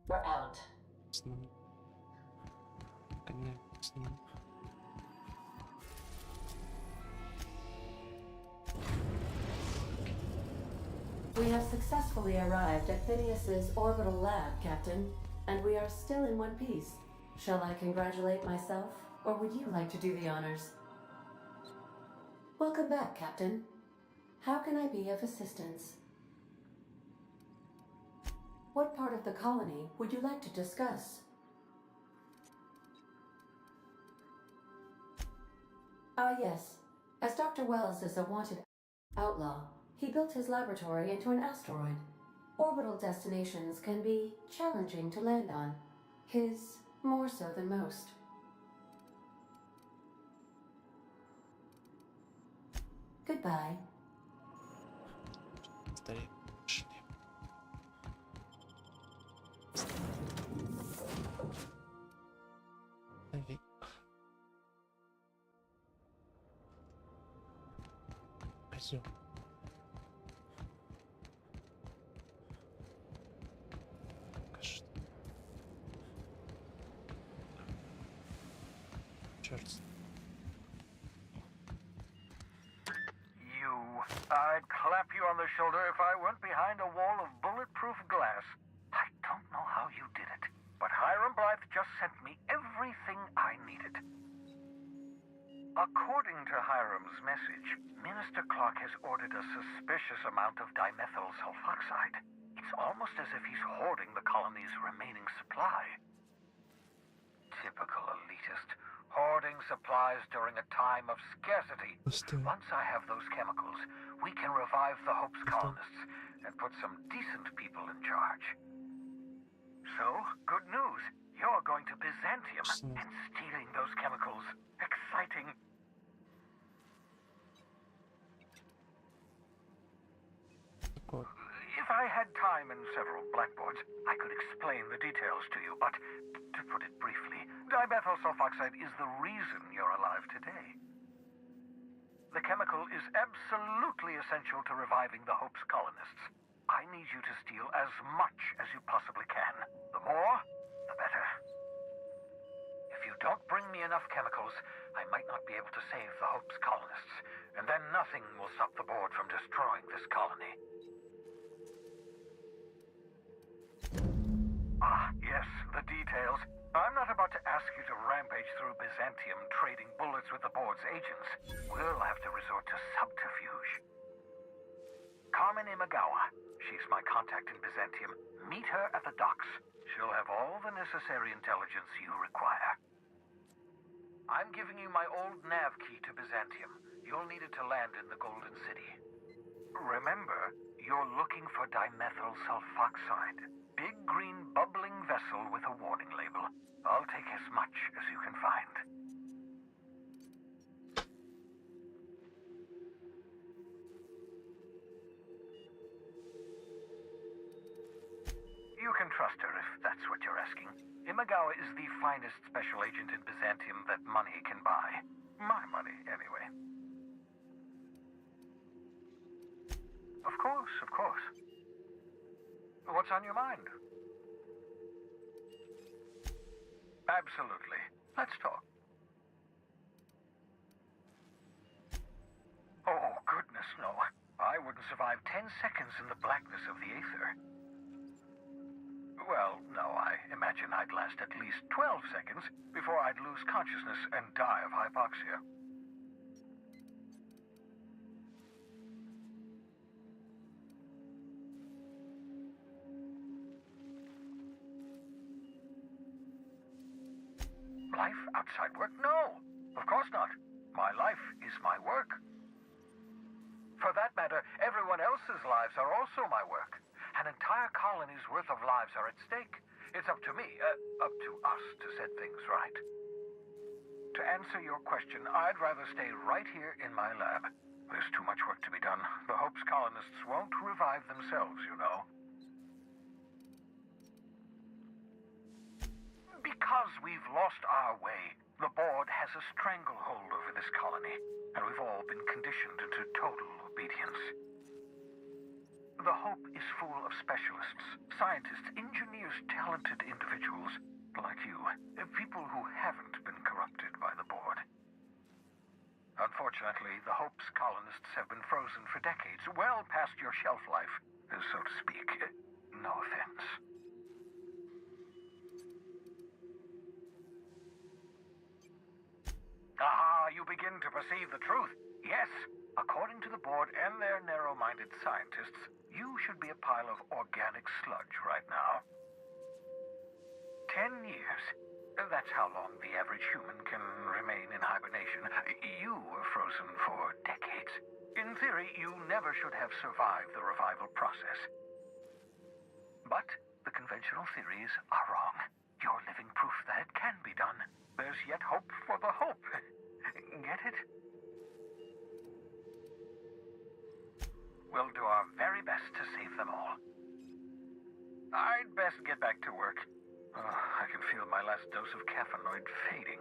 We're out. We have successfully arrived at Phineas's orbital lab, Captain, and we are still in one piece. Shall I congratulate myself, or would you like to do the honors? Welcome back, Captain. How can I be of assistance? What part of the colony would you like to discuss? Ah, yes. As Dr. Wells is a wanted outlaw, he built his laboratory into an asteroid. Orbital destinations can be challenging to land on. His more so than most. Goodbye. Старик. Век. Пойдем. Кажется. Черт. I'd clap you on the shoulder if I weren't behind a wall of bulletproof glass. I don't know how you did it, but Hiram Blythe just sent me everything I needed. According to Hiram's message, Minister Clark has ordered a suspicious amount of dimethyl sulfoxide. It's almost as if he's hoarding the colony's remaining supply. Typical elitist. Hoarding supplies during a time of scarcity. Once I have those chemicals, we can revive the Hope's colonists and put some decent people in charge. So, good news. You're going to Byzantium and stealing those chemicals. Exciting. If I had time and several blackboards, I could explain the details to you, but to put it briefly, dimethyl sulfoxide is the reason you're alive today. The chemical is absolutely essential to reviving the Hope's colonists. I need you to steal as much as you possibly can. The more, the better. If you don't bring me enough chemicals, I might not be able to save the Hope's colonists, and then nothing will stop the board from destroying this colony. Ah, yes, the details. I'm not about to ask you to rampage through Byzantium trading bullets with the board's agents. We'll have to resort to subterfuge. Carmen Imagawa. She's my contact in Byzantium. Meet her at the docks. She'll have all the necessary intelligence you require. I'm giving you my old nav key to Byzantium. You'll need it to land in the Golden City. Remember, you're looking for dimethyl sulfoxide. Big green bubbling vessel with a warning label. I'll take as much as you can find. You can trust her if that's what you're asking. Imagawa is the finest special agent in Byzantium that money can buy. My money, anyway. Of course, of course. What's on your mind? Absolutely. Let's talk. Oh, goodness, no. I wouldn't survive 10 seconds in the blackness of the aether. Well, no, I imagine I'd last at least 12 seconds before I'd lose consciousness and die of hypoxia. Life outside work? No, of course not. My life is my work. For that matter, everyone else's lives are also my work. An entire colony's worth of lives are at stake. It's up to me, up to us to set things right. To answer your question, I'd rather stay right here in my lab. There's too much work to be done. The Hope's colonists won't revive themselves, you know. Because we've lost our way, the board has a stranglehold over this colony, and we've all been conditioned into total obedience. The Hope is full of specialists, scientists, engineers, talented individuals like you, people who haven't been corrupted by the board. Unfortunately, the Hope's colonists have been frozen for decades, well past your shelf life, so to speak. No offense. Ah, you begin to perceive the truth. Yes, according to the board and their narrow-minded scientists, you should be a pile of organic sludge right now. 10 years. That's how long the average human can remain in hibernation. You were frozen for decades. In theory, you never should have survived the revival process. But the conventional theories are wrong. You're living proof that it can be done. There's yet hope for the Hope. Get it? We'll do our very best to save them all. I'd best get back to work. I can feel my last dose of caffeinoid fading.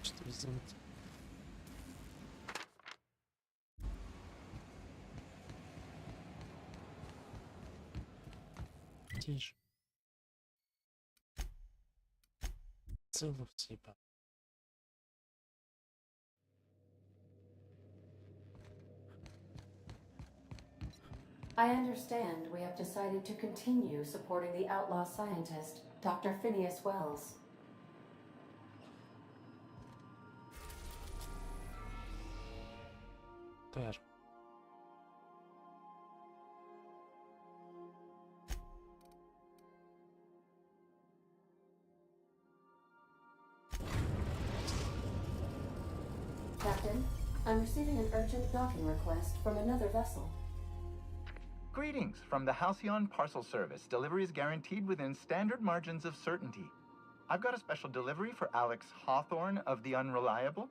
Что сделать? Тише. Целую типа. I understand we have decided to continue supporting the outlaw scientist, Dr. Phineas Wells. Пэр. Captain, I'm receiving an urgent docking request from another vessel. Greetings from the Halcyon Parcel Service. Delivery is guaranteed within standard margins of certainty. I've got a special delivery for Alex Hawthorne of the Unreliable.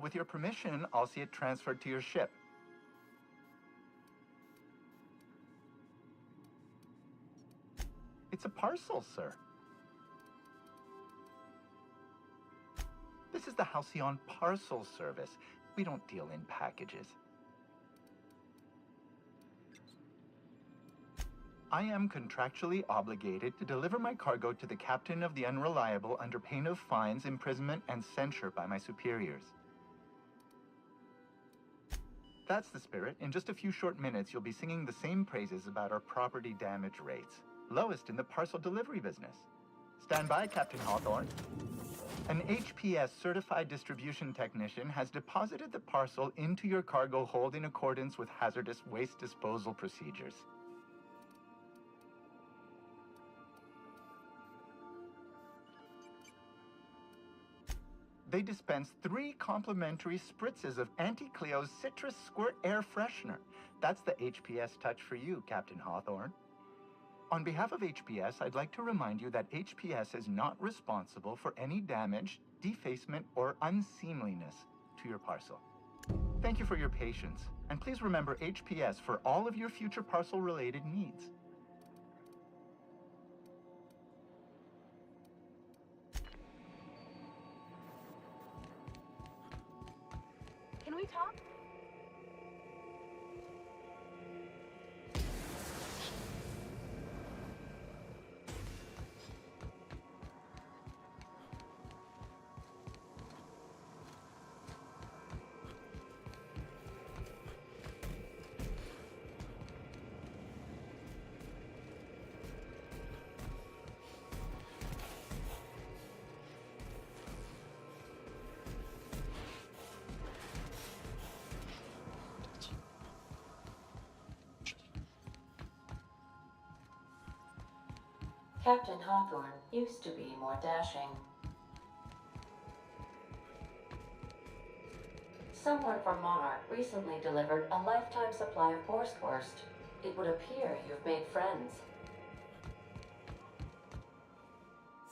With your permission, I'll see it transferred to your ship. It's a parcel, sir. This is the Halcyon Parcel Service. We don't deal in packages. I am contractually obligated to deliver my cargo to the captain of the Unreliable under pain of fines, imprisonment, and censure by my superiors. That's the spirit. In just a few short minutes, you'll be singing the same praises about our property damage rates. Lowest in the parcel delivery business. Stand by, Captain Hawthorne. An HPS certified distribution technician has deposited the parcel into your cargo hold in accordance with hazardous waste disposal procedures. They dispense 3 complimentary spritzes of Anti-Cleo's Citrus Squirt Air Freshener. That's the HPS touch for you, Captain Hawthorne. On behalf of HPS, I'd like to remind you that HPS is not responsible for any damage, defacement, or unseemliness to your parcel. Thank you for your patience, and please remember HPS for all of your future parcel-related needs. Can we talk? Captain Hawthorne used to be more dashing. Someone from Monarch recently delivered a lifetime supply of Borstwurst. It would appear you've made friends.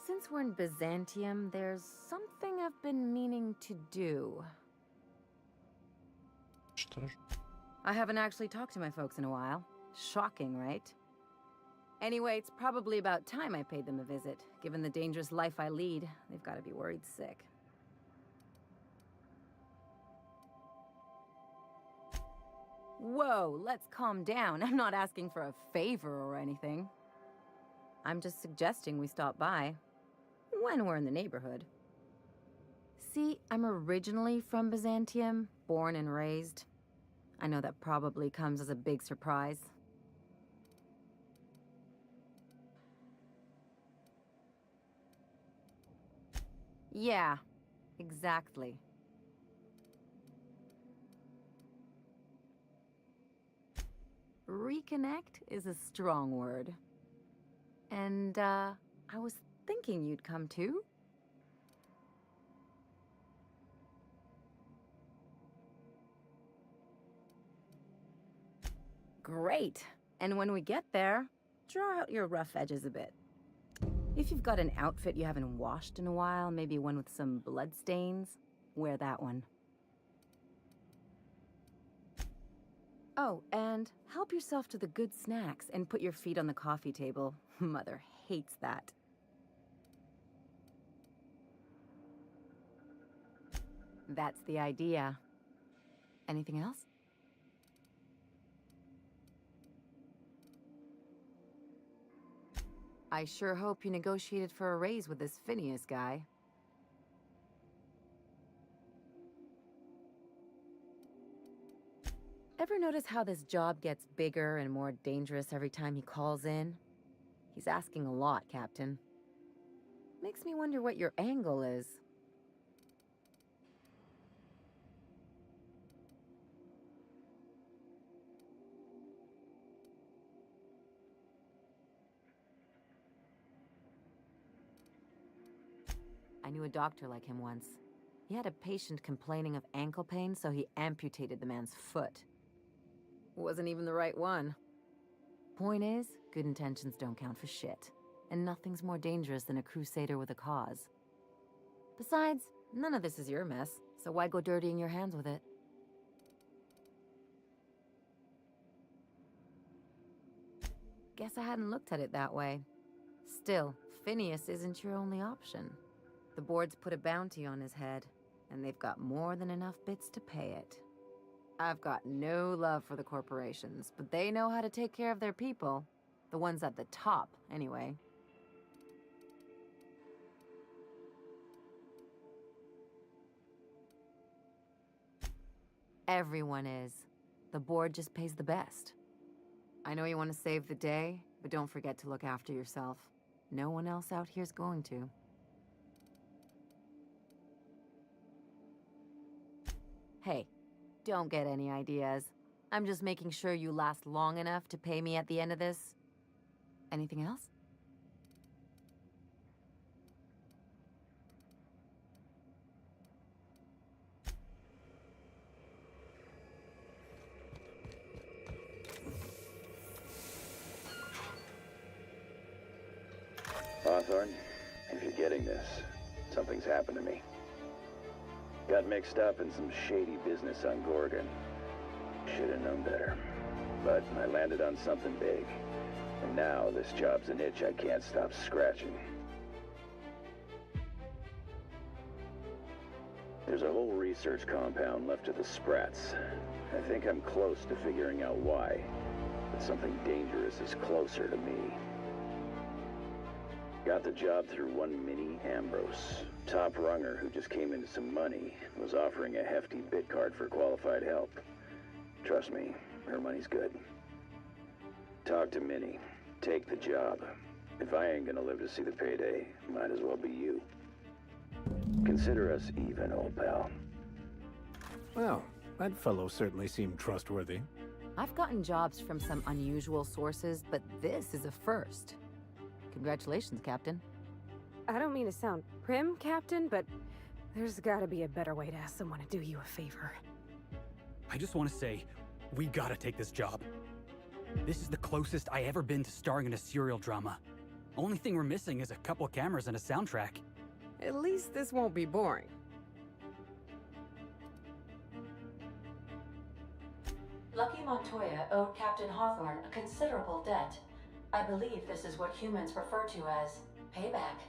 Since we're in Byzantium, there's something I've been meaning to do. Что ж? I haven't actually talked to my folks in a while. Shocking, right? Anyway, it's probably about time I paid them a visit. Given the dangerous life I lead, they've got to be worried sick. Whoa, let's calm down. I'm not asking for a favor or anything. I'm just suggesting we stop by when we're in the neighborhood. See, I'm originally from Byzantium, born and raised. I know that probably comes as a big surprise. Yeah, exactly. Reconnect is a strong word. And, I was thinking you'd come too. Great. And when we get there, draw out your rough edges a bit. If you've got an outfit you haven't washed in a while, maybe one with some blood stains, wear that one. Oh, and help yourself to the good snacks and put your feet on the coffee table. Mother hates that. That's the idea. Anything else? I sure hope you negotiated for a raise with this Phineas guy. Ever notice how this job gets bigger and more dangerous every time he calls in? He's asking a lot, Captain. Makes me wonder what your angle is. I knew a doctor like him once. He had a patient complaining of ankle pain, so he amputated the man's foot. Wasn't even the right one. Point is, good intentions don't count for shit. And nothing's more dangerous than a crusader with a cause. Besides, none of this is your mess, so why go dirtying your hands with it? Guess I hadn't looked at it that way. Still, Phineas isn't your only option. The board's put a bounty on his head, and they've got more than enough bits to pay it. I've got no love for the corporations, but they know how to take care of their people. The ones at the top, anyway. Everyone is. The board just pays the best. I know you want to save the day, but don't forget to look after yourself. No one else out here's going to. Hey, don't get any ideas. I'm just making sure you last long enough to pay me at the end of this. Anything else? Hawthorne, if you're getting this, something's happened to me. Got mixed up in some shady business on Gorgon. Should have known better. But I landed on something big. And now this job's an itch I can't stop scratching. There's a whole research compound left of the Sprats. I think I'm close to figuring out why. But something dangerous is closer to me. Got the job through one Minnie Ambrose. Top runger who just came into some money, was offering a hefty bid card for qualified help. Trust me, her money's good. Talk to Minnie. Take the job. If I ain't gonna live to see the payday, might as well be you. Consider us even, old pal. Well, that fellow certainly seemed trustworthy. I've gotten jobs from some unusual sources, but this is a first. Congratulations, Captain. I don't mean to sound prim, Captain, but there's gotta be a better way to ask someone to do you a favor. I just want to say, we gotta take this job. This is the closest I ever been to starring in a serial drama. Only thing we're missing is a couple cameras and a soundtrack. At least this won't be boring. Lucky Montoya owed Captain Hawthorne a considerable debt. I believe this is what humans refer to as payback.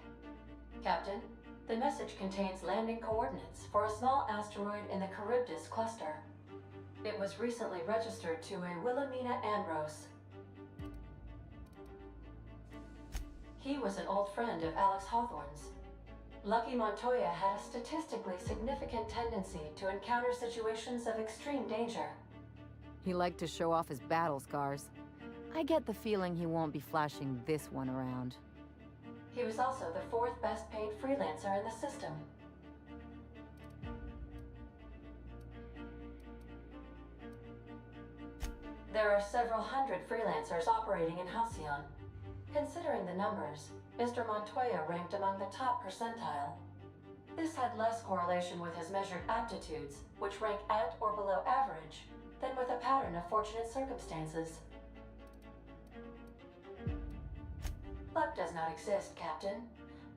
Captain, the message contains landing coordinates for a small asteroid in the Charybdis cluster. It was recently registered to a Wilhelmina Ambrose. He was an old friend of Alex Hawthorne's. Lucky Montoya had a statistically significant tendency to encounter situations of extreme danger. He liked to show off his battle scars. I get the feeling he won't be flashing this one around. He was also the fourth best paid freelancer in the system. There are several hundred freelancers operating in Halcyon. Considering the numbers, Mr. Montoya ranked among the top percentile. This had less correlation with his measured aptitudes, which rank at or below average, than with a pattern of fortunate circumstances. Luck does not exist, Captain.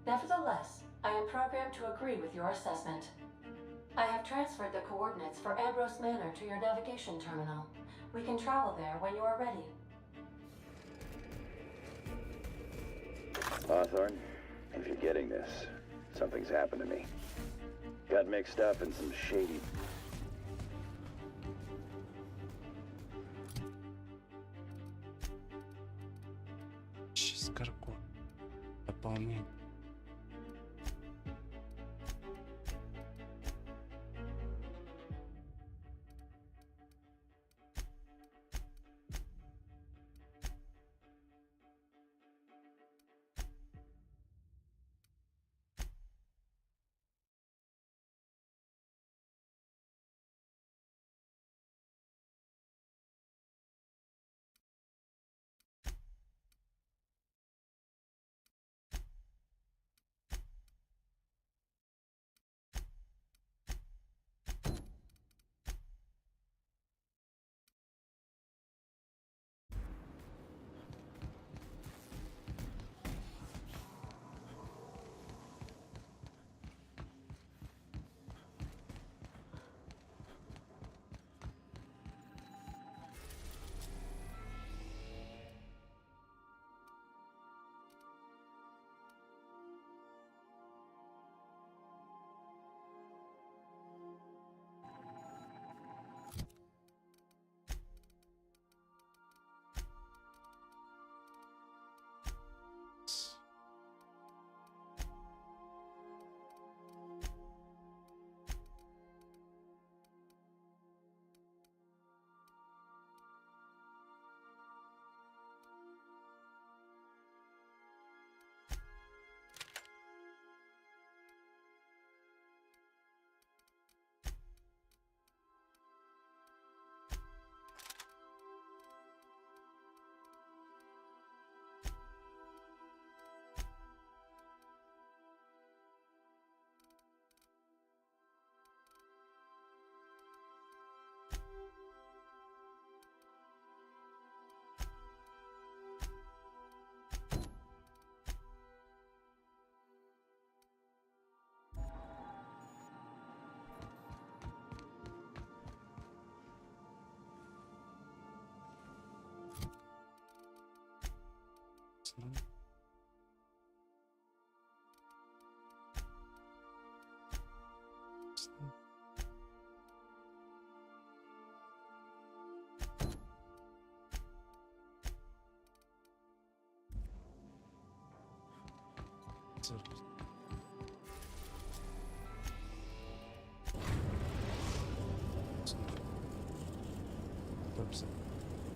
Nevertheless, I am programmed to agree with your assessment. I have transferred the coordinates for Ambrose Manor to your navigation terminal. We can travel there when you are ready. Hawthorne, if you're getting this, something's happened to me. Got mixed up in some shady... Скорко. Дополнение.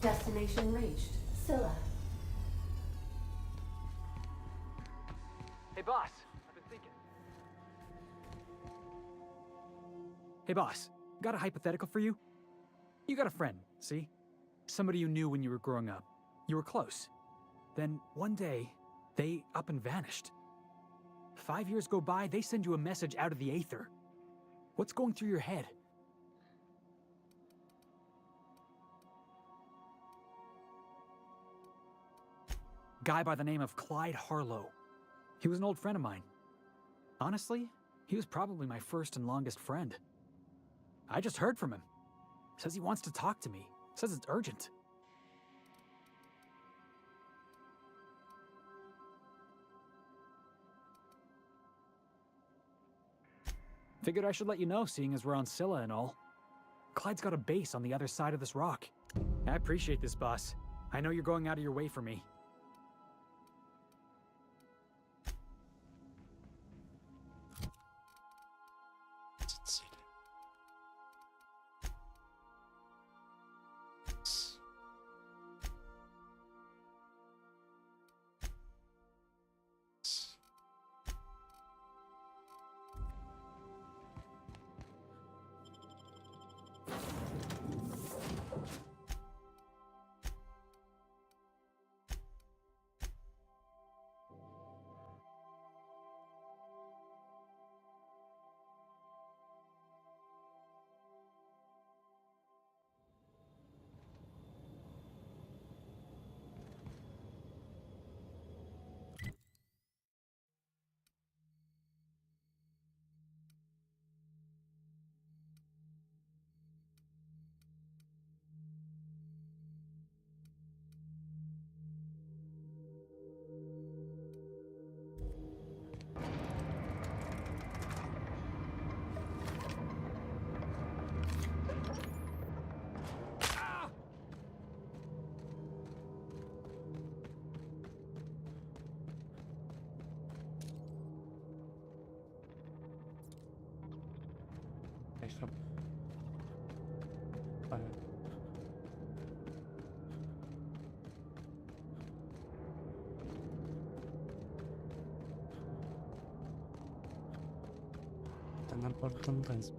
Destination reached. Scylla. Hey, boss. I've been thinking. Hey, boss. Got a hypothetical for you? You got a friend, see? Somebody you knew when you were growing up. You were close. Then, one day, they up and vanished. 5 years go by, they send you a message out of the aether. What's going through your head? Guy by the name of Clyde Harlow. He was an old friend of mine. Honestly, he was probably my first and longest friend. I just heard from him. Says he wants to talk to me. Says it's urgent. Figured I should let you know, seeing as we're on Scylla and all. Clyde's got a base on the other side of this rock. I appreciate this, boss. I know you're going out of your way for me. Она подтанденс.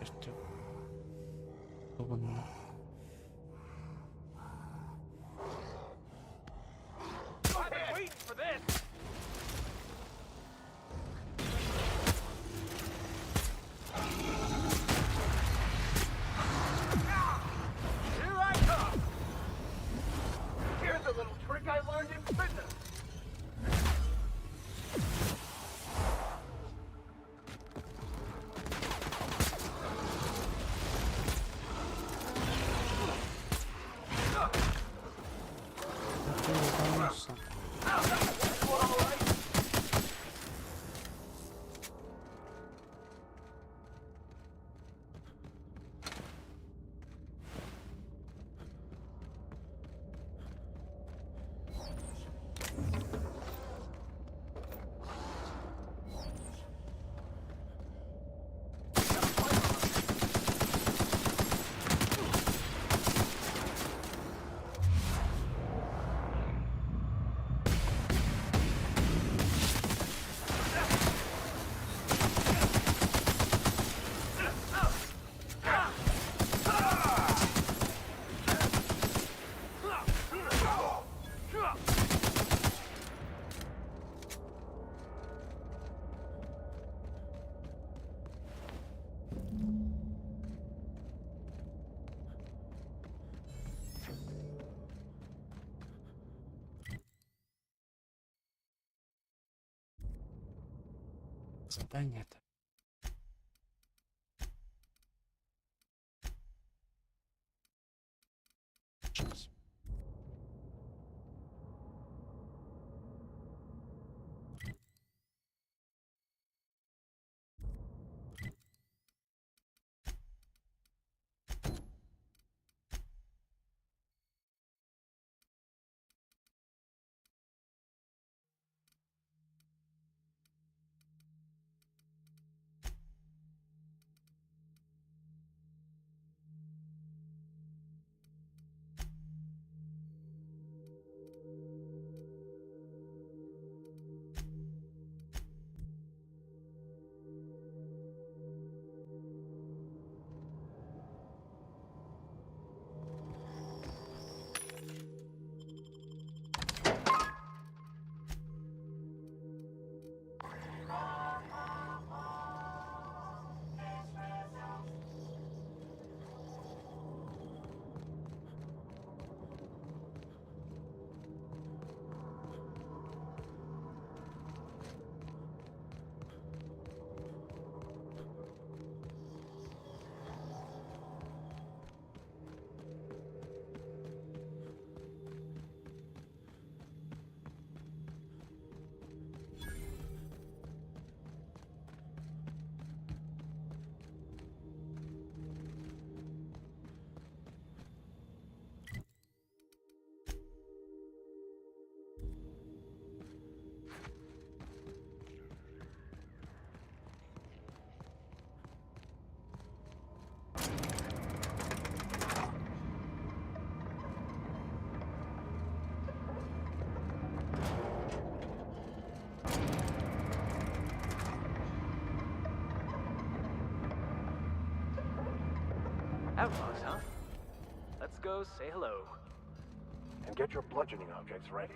Что? Ладно. I've been waiting for this! Here I come! Here's a little trick I learned in prison! Задание-то. Сейчас. Outlaws, huh? Let's go say hello. And get your bludgeoning objects ready.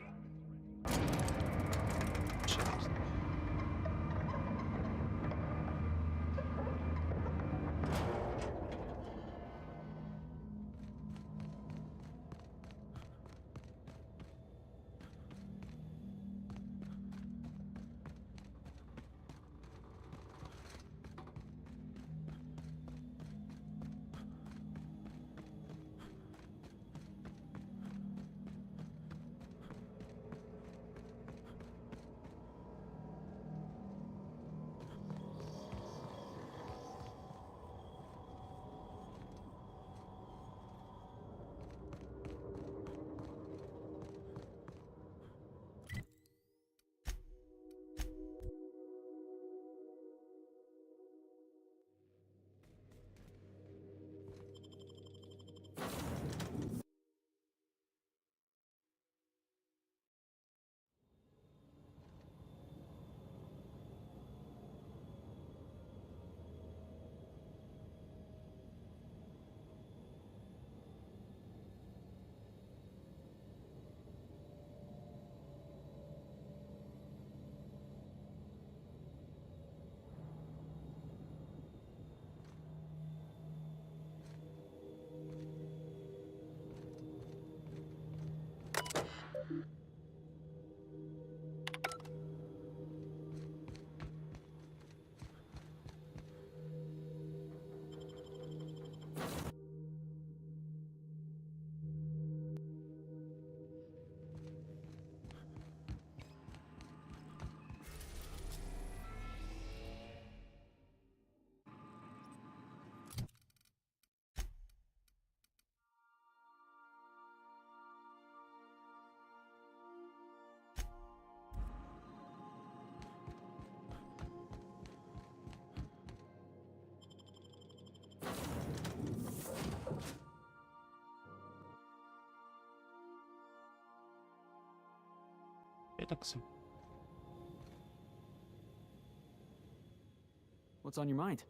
What's on your mind?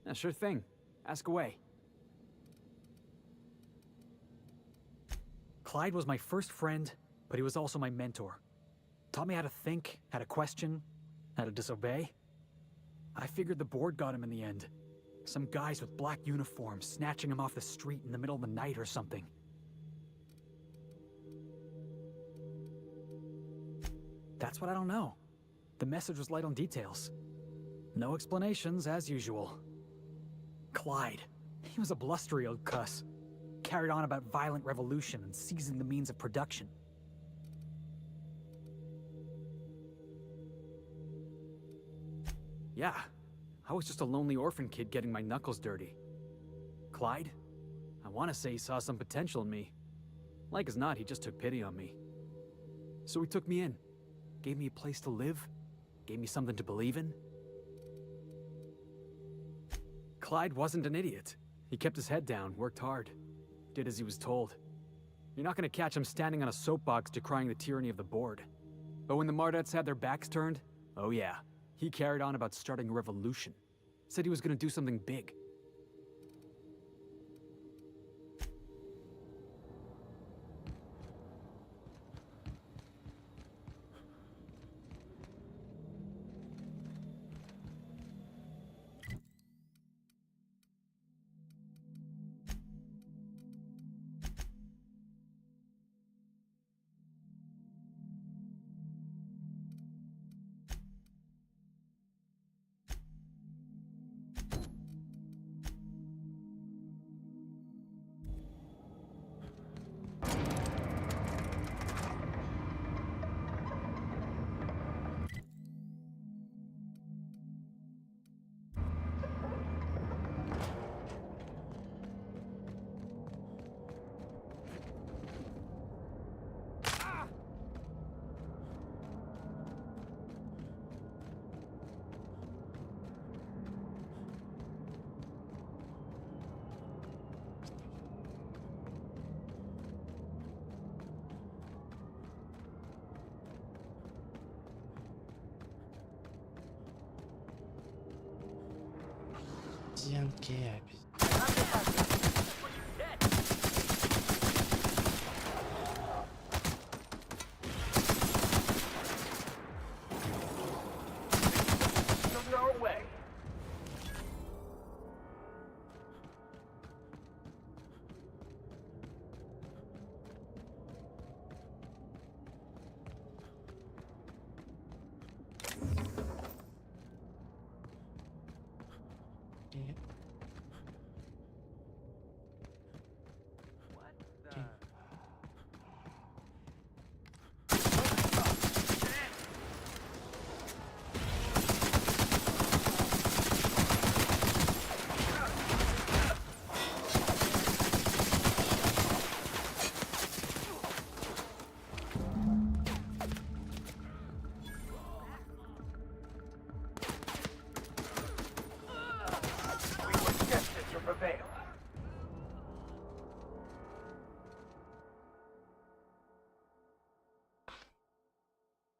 Yeah, sure thing. Ask away. Clyde was my first friend, but he was also my mentor. Taught me how to think, how to question, how to disobey. I figured the board got him in the end. Some guys with black uniforms snatching him off the street in the middle of the night or something. That's what I don't know. The message was light on details. No explanations, as usual. Clyde. He was a blustery old cuss. Carried on about violent revolution and seizing the means of production. Yeah, I was just a lonely orphan kid getting my knuckles dirty. Clyde? I want to say he saw some potential in me. Like as not, he just took pity on me. So he took me in. Gave me a place to live. Gave me something to believe in. Clyde wasn't an idiot. He kept his head down, worked hard. Did as he was told. You're not gonna catch him standing on a soapbox decrying the tyranny of the board. But when the Mardettes had their backs turned, oh yeah, he carried on about starting a revolution. Said he was gonna do something big.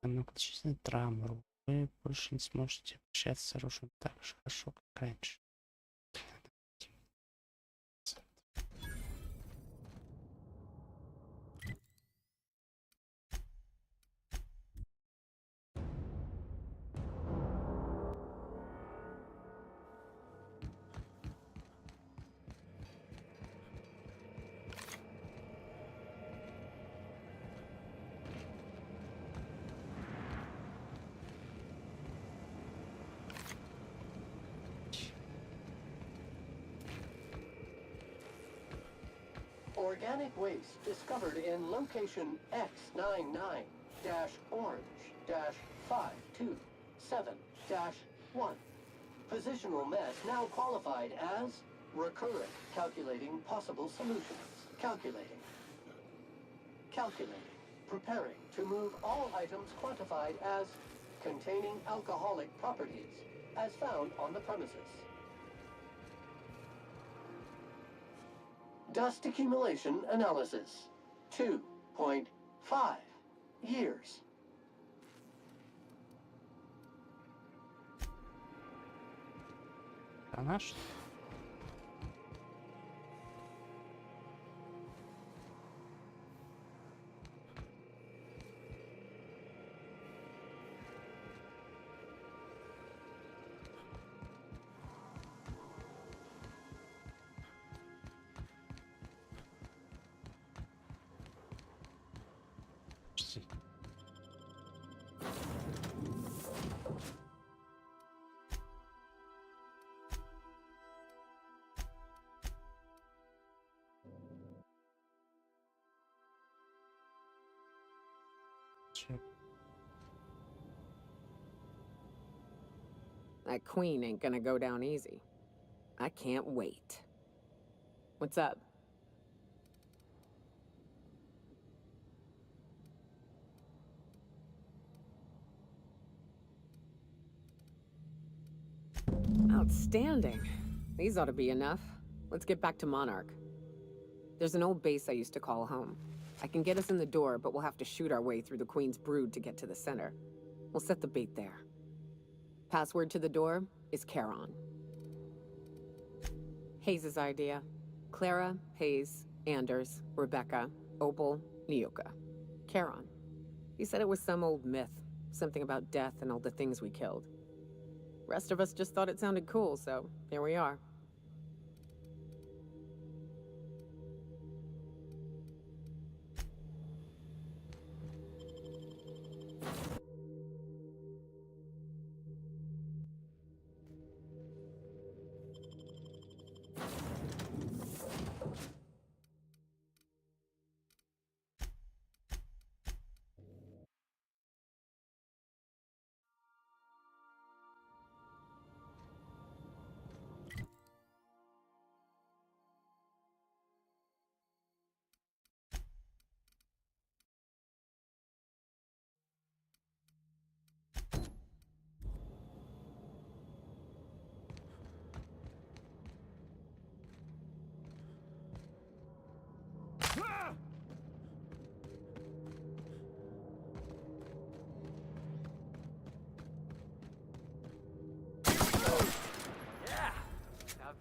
Многочисленные травмы. Вы больше не сможете общаться с оружием так же хорошо, как раньше. Organic waste discovered in location X99-orange-527-1. Positional mess now qualified as recurrent. Calculating possible solutions. Calculating. Calculating. Preparing to move all items quantified as containing alcoholic properties as found on the premises. Dust accumulation analysis. 2.5 years. Она что? That queen ain't gonna go down easy. I can't wait. What's up? Outstanding. These ought to be enough. Let's get back to Monarch. There's an old base I used to call home. I can get us in the door, but we'll have to shoot our way through the Queen's brood to get to the center. We'll set the bait there. Password to the door is Charon. Hayes' idea. Clara, Hayes, Anders, Rebecca, Opal, Nyoka. Charon. He said it was some old myth. Something about death and all the things we killed. Rest of us just thought it sounded cool, so here we are.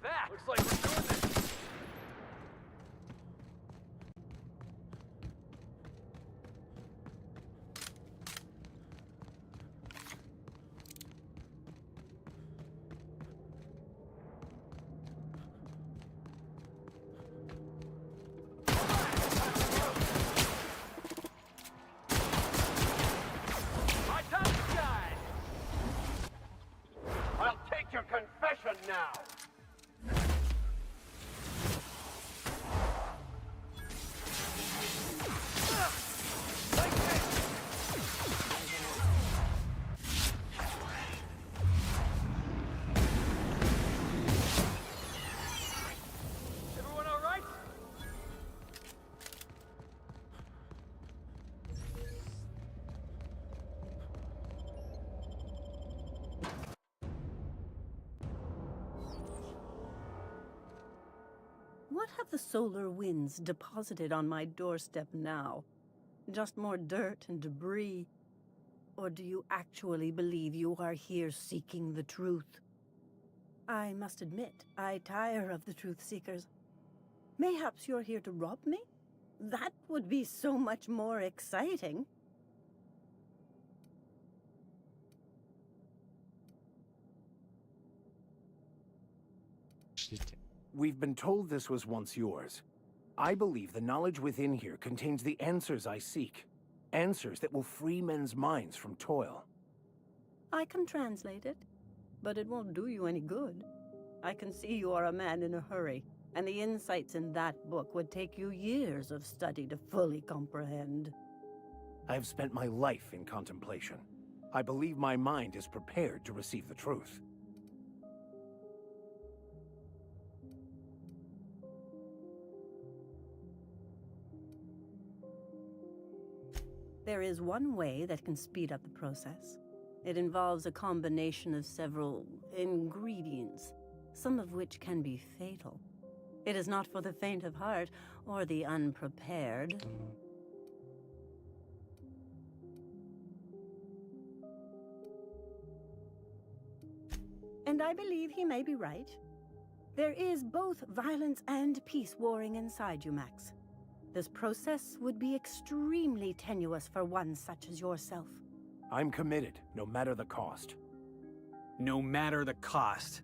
That looks like we're doing this. My time to shine. I'll take your confession now. What have the solar winds deposited on my doorstep now? Just more dirt and debris? Or do you actually believe you are here seeking the truth? I must admit, I tire of the truth seekers. Mayhaps you're here to rob me? That would be so much more exciting. We've been told this was once yours. I believe the knowledge within here contains the answers I seek. Answers that will free men's minds from toil. I can translate it, but it won't do you any good. I can see you are a man in a hurry, and the insights in that book would take you years of study to fully comprehend. I have spent my life in contemplation. I believe my mind is prepared to receive the truth. There is one way that can speed up the process. It involves a combination of several ingredients, some of which can be fatal. It is not for the faint of heart or the unprepared. And I believe he may be right. There is both violence and peace warring inside you, Max. This process would be extremely tenuous for one such as yourself. I'm committed, no matter the cost. No matter the cost.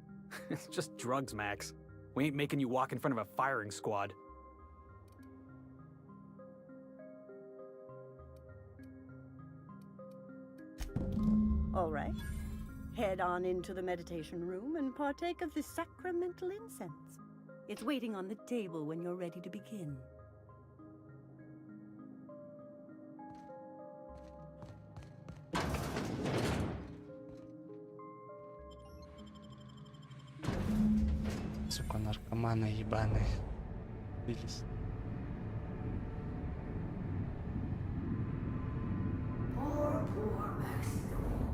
It's just drugs, Max. We ain't making you walk in front of a firing squad. All right. Head on into the meditation room and partake of the sacramental incense. It's waiting on the table when you're ready to begin. Сука, наркоманы ебаные. Бились. Poor Maximilian.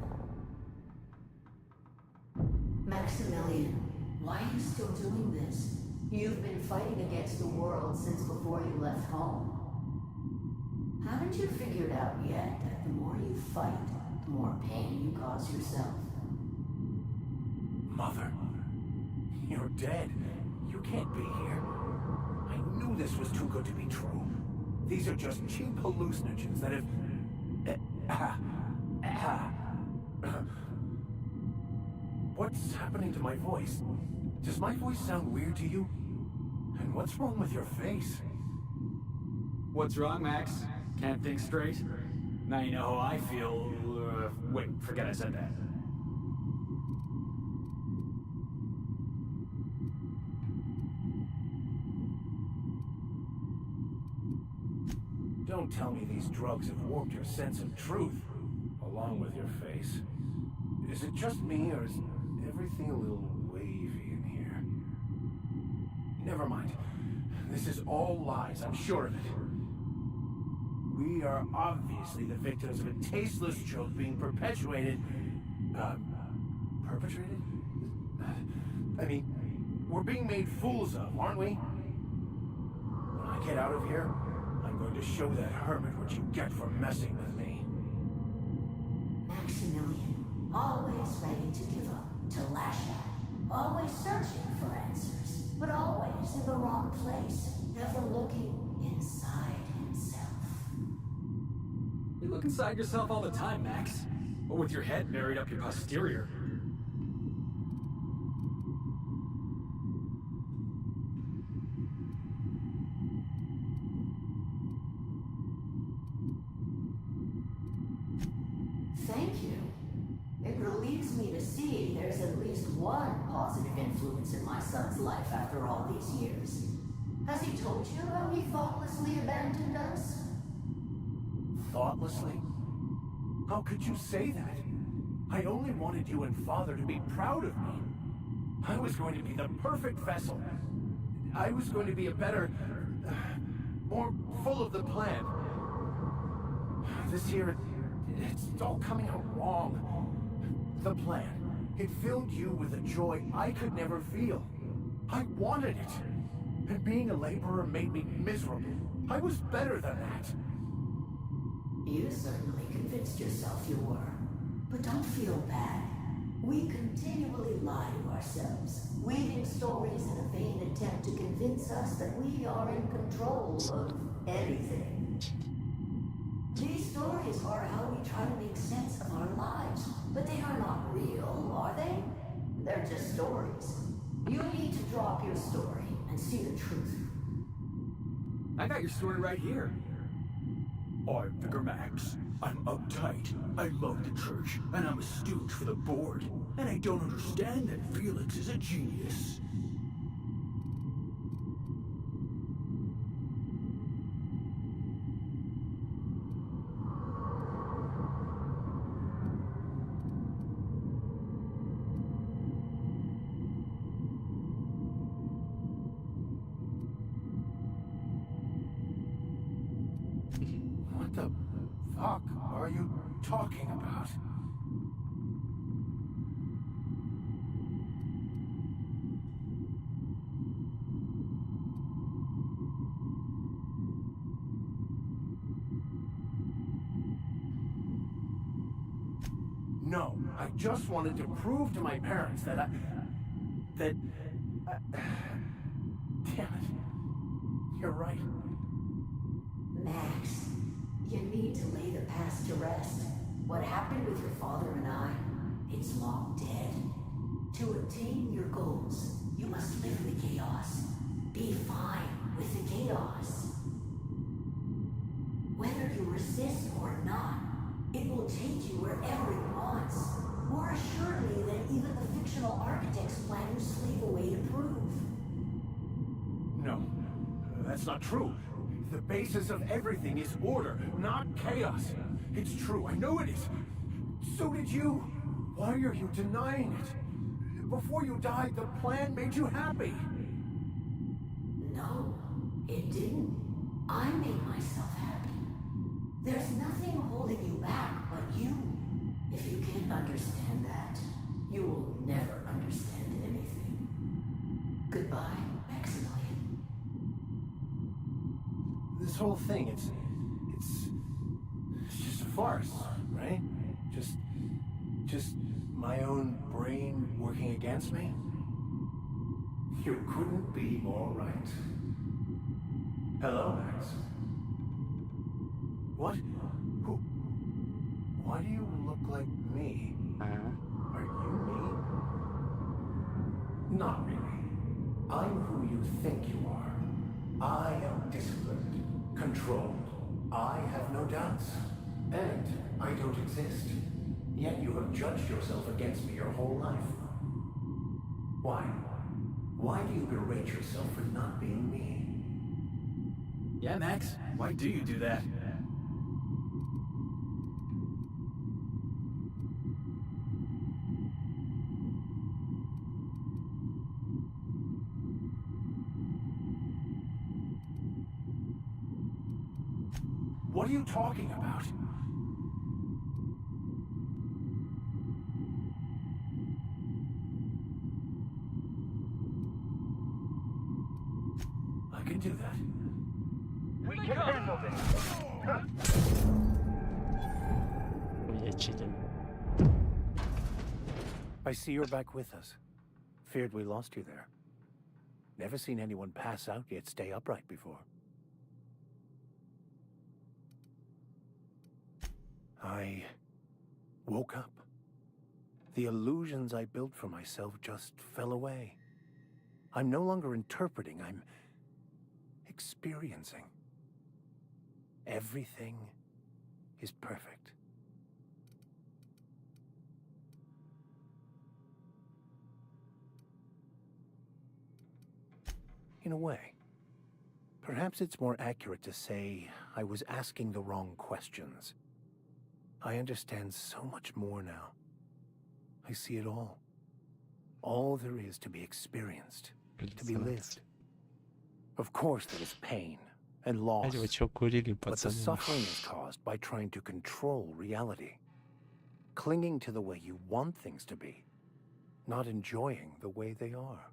Maximilian, why are you still doing this? You've been fighting against the world since before you left home. Haven't you figured out yet that the more you fight, the more pain you cause yourself? Mother, you're dead. You can't be here. I knew this was too good to be true. These are just cheap hallucinogens that have... What's happening to my voice? Does my voice sound weird to you? And what's wrong with your face? What's wrong, Max? Can't think straight? Now you know how I feel. Wait, forget I said that. Don't tell me these drugs have warped your sense of truth, along with your face. Is it just me, or is everything a little wavy in here? Never mind. This is all lies, I'm sure of it. We are obviously the victims of a tasteless joke being perpetuated... perpetrated? I mean, we're being made fools of, aren't we? When I get out of here, I'm going to show that hermit what you get for messing with me. Maximilian, always ready to give up, to lash out. Always searching for answers, but always in the wrong place, never looking inside himself. You look inside yourself all the time, Max. But with your head buried up your posterior. Thank you. It relieves me to see there's at least one positive influence in my son's life after all these years. Has he told you how he thoughtlessly abandoned us? Thoughtlessly? How could you say that? I only wanted you and Father to be proud of me. I was going to be the perfect vessel. I was going to be a better... more full of the plan. This year, it's all coming out wrong. The plan. It filled you with a joy I could never feel. I wanted it. And being a laborer made me miserable. I was better than that. You certainly convinced yourself you were. But don't feel bad. We continually lie to ourselves, weaving stories in a vain attempt to convince us that we are in control of anything. These stories are how we try to make sense of our lives, but they are not real, are they? They're just stories. You need to drop your story and see the truth. I got your story right here. I'm Vicar Max. I'm uptight. I love the church, and I'm a stooge for the board. And I don't understand that Felix is a genius. What the fuck are you talking about? No, I just wanted to prove to my parents that damn it. You're right. Max, you need to lay the past to rest. What happened with your father and I, it's long dead. To attain your goals, you must live in the chaos. Be fine with the chaos. Whether you resist or not, it will take you wherever it wants. More assuredly than even the fictional architects plan to slave away to prove. No, that's not true. The basis of everything is order, not chaos. It's true, I know it is. So did you. Why are you denying it? Before you died, the plan made you happy. No, it didn't. I made myself happy. There's nothing holding you back but you. If you can't understand that, you will never understand anything. Goodbye, Maximilian. This whole thing, it's just a farce, right? Just my own brain working against me? You couldn't be more right. Hello, Max. What? Who? Why do you look like me? Are you me? Not really. I'm who you think you are. I am disciplined, controlled. I have no doubts. And I don't exist. Yet you have judged yourself against me your whole life. Why? Why do you berate yourself for not being me? Yeah, Max, why do you do that? What are you talking about? I can do that. We can handle this. I see you're back with us. Feared we lost you there. Never seen anyone pass out yet stay upright before. I woke up. The illusions I built for myself just fell away. I'm no longer interpreting, I'm experiencing. Everything is perfect. In a way. Perhaps it's more accurate to say I was asking the wrong questions. I understand so much more now. I see it all. All there is to be experienced, to be lived. Of course there is pain and loss, but the suffering is caused by trying to control reality. Clinging to the way you want things to be, not enjoying the way they are.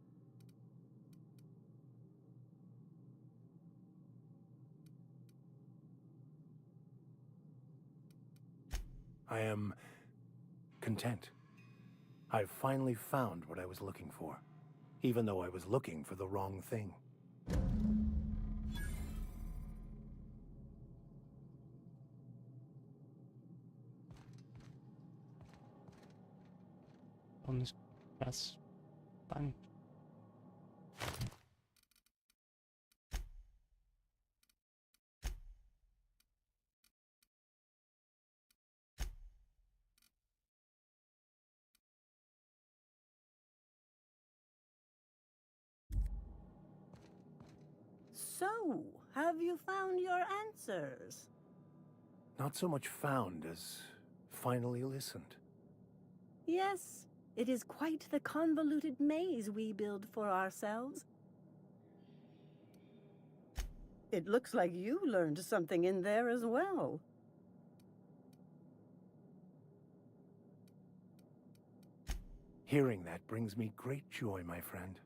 I am content. I've finally found what I was looking for, even though I was looking for the wrong thing. So, have you found your answers? Not so much found as finally listened. Yes, it is quite the convoluted maze we build for ourselves. It looks like you learned something in there as well. Hearing that brings me great joy, my friend.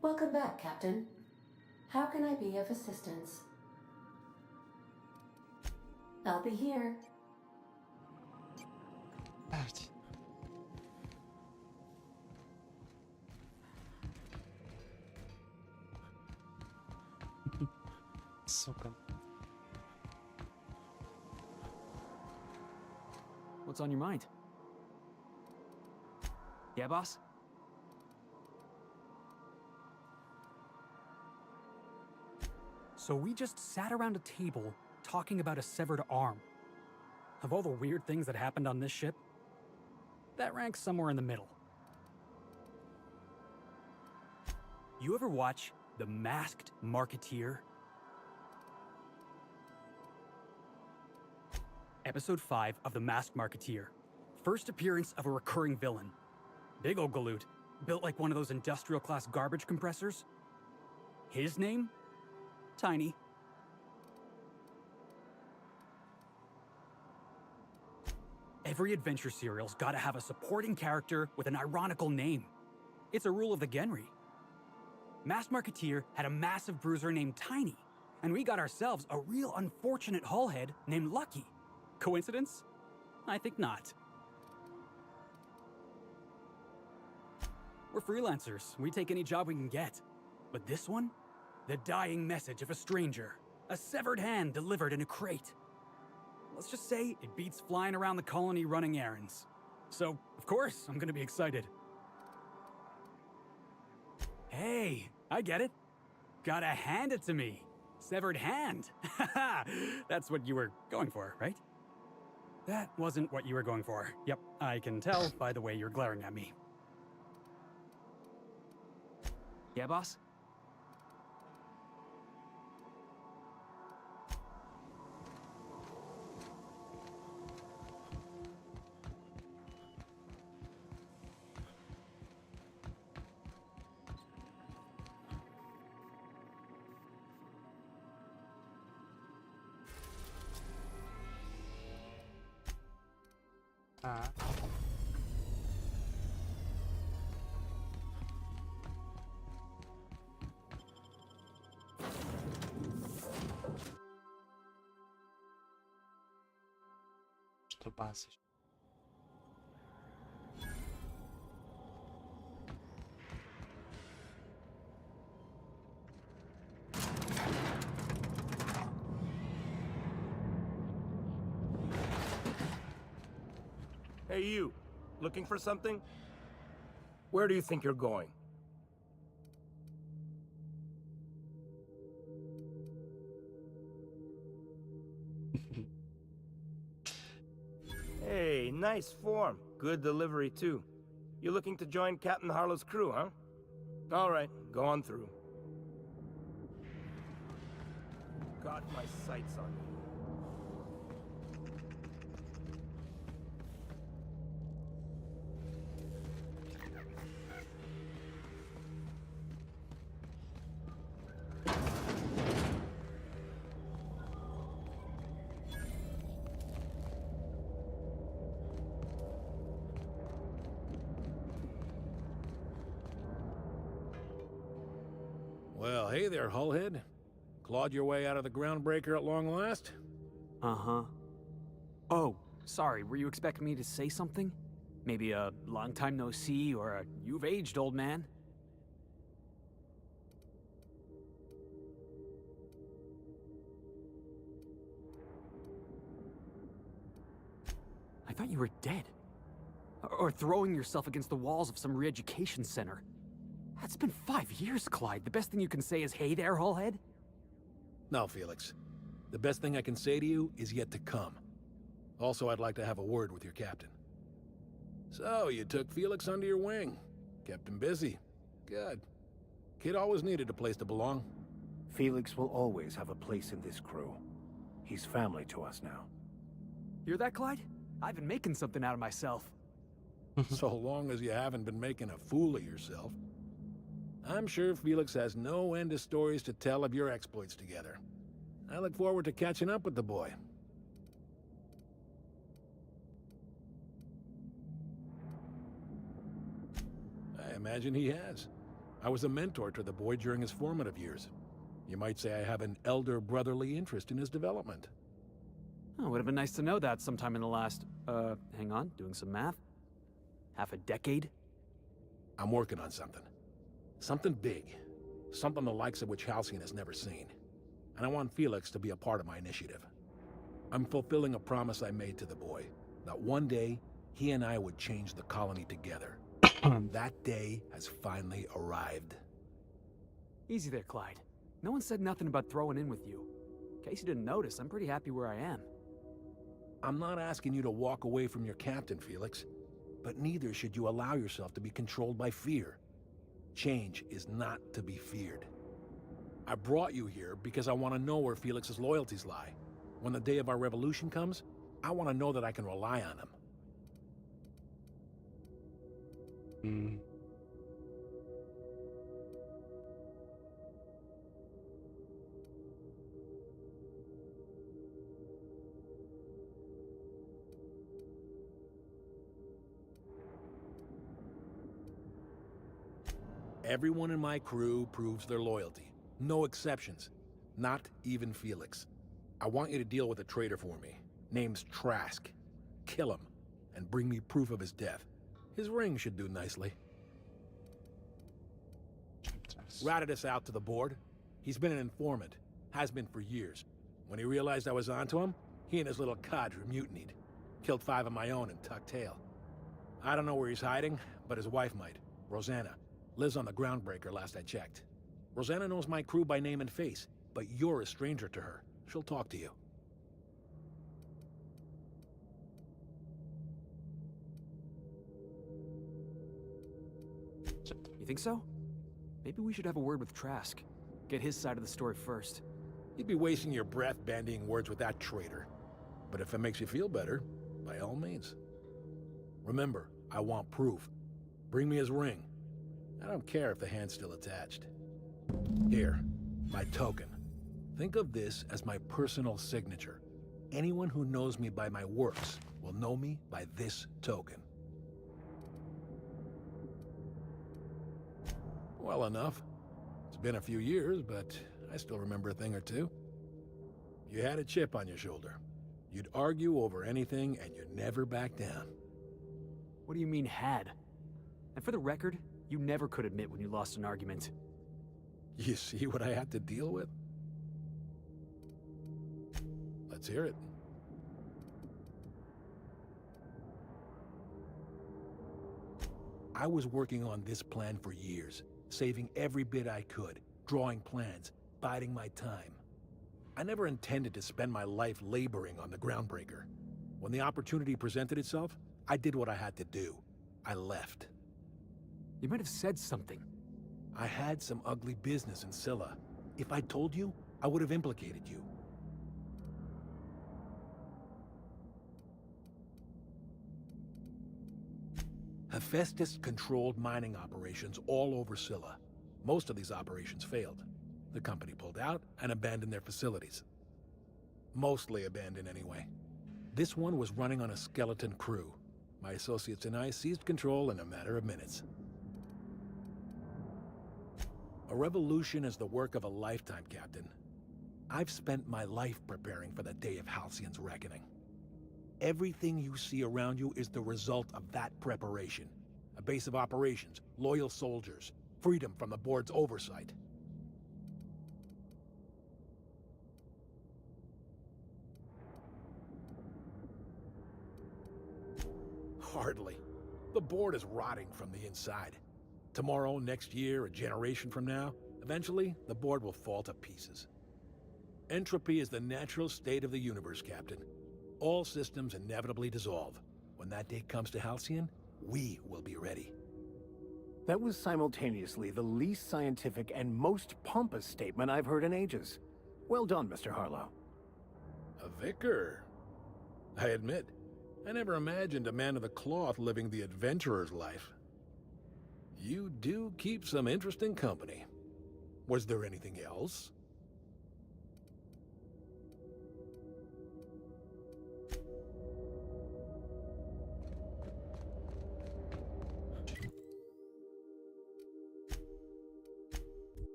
Welcome back, Captain. How can I be of assistance? I'll be here. Блядь. Сука. What's on your mind? Yeah, boss? So we just sat around a table talking about a severed arm. Of all the weird things that happened on this ship, that ranks somewhere in the middle. You ever watch The Masked Marketeer? Episode 5 of The Masked Marketeer. First appearance of a recurring villain. Big ol' galoot, built like one of those industrial-class garbage compressors. His name? Tiny. Every adventure serial's gotta have a supporting character with an ironical name. It's a rule of the genre. Masked Marketeer had a massive bruiser named Tiny, and we got ourselves a real unfortunate hullhead named Lucky. Coincidence? I think not. We're freelancers. We take any job we can get. But this one? The dying message of a stranger. A severed hand delivered in a crate. Let's just say it beats flying around the colony running errands. So, of course, I'm gonna be excited. Hey, I get it. Gotta hand it to me. Severed hand. That's what you were going for, right? That wasn't what you were going for. Yep, I can tell by the way you're glaring at me. Yeah, boss? Что басишь? Hey, you. Looking for something? Where do you think you're going? Hey, nice form. Good delivery, too. You looking to join Captain Harlow's crew, huh? All right, go on through. Got my sights on you. Well, hey there, hullhead. Clawed your way out of the groundbreaker at long last? Uh-huh. Oh, sorry, were you expecting me to say something? Maybe a long time no see or a you've aged, old man? I thought you were dead. Or throwing yourself against the walls of some re-education center. That's been 5 years, Clyde. The best thing you can say is, hey there, hullhead? No, Felix. The best thing I can say to you is yet to come. Also, I'd like to have a word with your captain. So, you took Felix under your wing. Kept him busy. Good. Kid always needed a place to belong. Felix will always have a place in this crew. He's family to us now. Hear that, Clyde? I've been making something out of myself. So long as you haven't been making a fool of yourself. I'm sure Felix has no end of stories to tell of your exploits together. I look forward to catching up with the boy. I imagine he has. I was a mentor to the boy during his formative years. You might say I have an elder brotherly interest in his development. Oh, would have been nice to know that sometime in the last Hang on, doing some math. Half a decade? I'm working on something. Something big. Something the likes of which Halcyon has never seen. And I want Felix to be a part of my initiative. I'm fulfilling a promise I made to the boy, that one day, he and I would change the colony together. That day has finally arrived. Easy there, Clyde. No one said nothing about throwing in with you. In case you didn't notice, I'm pretty happy where I am. I'm not asking you to walk away from your captain, Felix. But neither should you allow yourself to be controlled by fear. Change is not to be feared. I brought you here because I want to know where Felix's loyalties lie. When the day of our revolution comes, I want to know that I can rely on him. Everyone in my crew proves their loyalty. No exceptions. Not even Felix. I want you to deal with a traitor for me. Name's Trask. Kill him, and bring me proof of his death. His ring should do nicely. Ratted us out to the board. He's been an informant. Has been for years. When he realized I was onto him, he and his little cadre mutinied. Killed 5 of my own and tucked tail. I don't know where he's hiding, but his wife might. Rosanna. Lives on the groundbreaker last I checked. Rosanna knows my crew by name and face, but you're a stranger to her. She'll talk to you. You think so? Maybe we should have a word with Trask. Get his side of the story first. You'd be wasting your breath bandying words with that traitor. But if it makes you feel better, by all means. Remember, I want proof. Bring me his ring. I don't care if the hand's still attached. Here, my token. Think of this as my personal signature. Anyone who knows me by my works will know me by this token. Well enough. It's been a few years, but I still remember a thing or two. You had a chip on your shoulder. You'd argue over anything, and you'd never back down. What do you mean, had? And for the record, you never could admit when you lost an argument. You see what I had to deal with? Let's hear it. I was working on this plan for years, saving every bit I could, drawing plans, biding my time. I never intended to spend my life laboring on the groundbreaker. When the opportunity presented itself, I did what I had to do. I left. You might have said something. I had some ugly business in Scylla. If I told you, I would have implicated you. Hephaestus controlled mining operations all over Scylla. Most of these operations failed. The company pulled out and abandoned their facilities. Mostly abandoned anyway. This one was running on a skeleton crew. My associates and I seized control in a matter of minutes. A revolution is the work of a lifetime, Captain. I've spent my life preparing for the day of Halcyon's reckoning. Everything you see around you is the result of that preparation. A base of operations, loyal soldiers, freedom from the board's oversight. Hardly. The board is rotting from the inside. Tomorrow, next year, a generation from now, eventually, the board will fall to pieces. Entropy is the natural state of the universe, Captain. All systems inevitably dissolve. When that day comes to Halcyon, we will be ready. That was simultaneously the least scientific and most pompous statement I've heard in ages. Well done, Mr. Harlow. A vicar? I admit, I never imagined a man of the cloth living the adventurer's life. You do keep some interesting company. Was there anything else?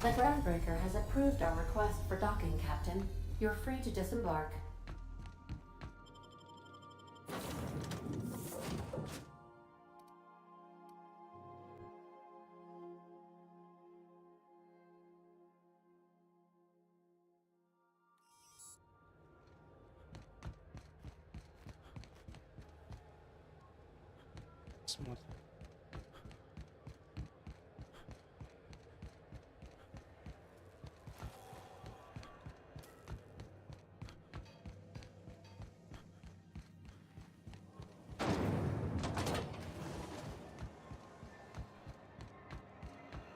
The groundbreaker has approved our request for docking, Captain. You're free to disembark. Смотрим.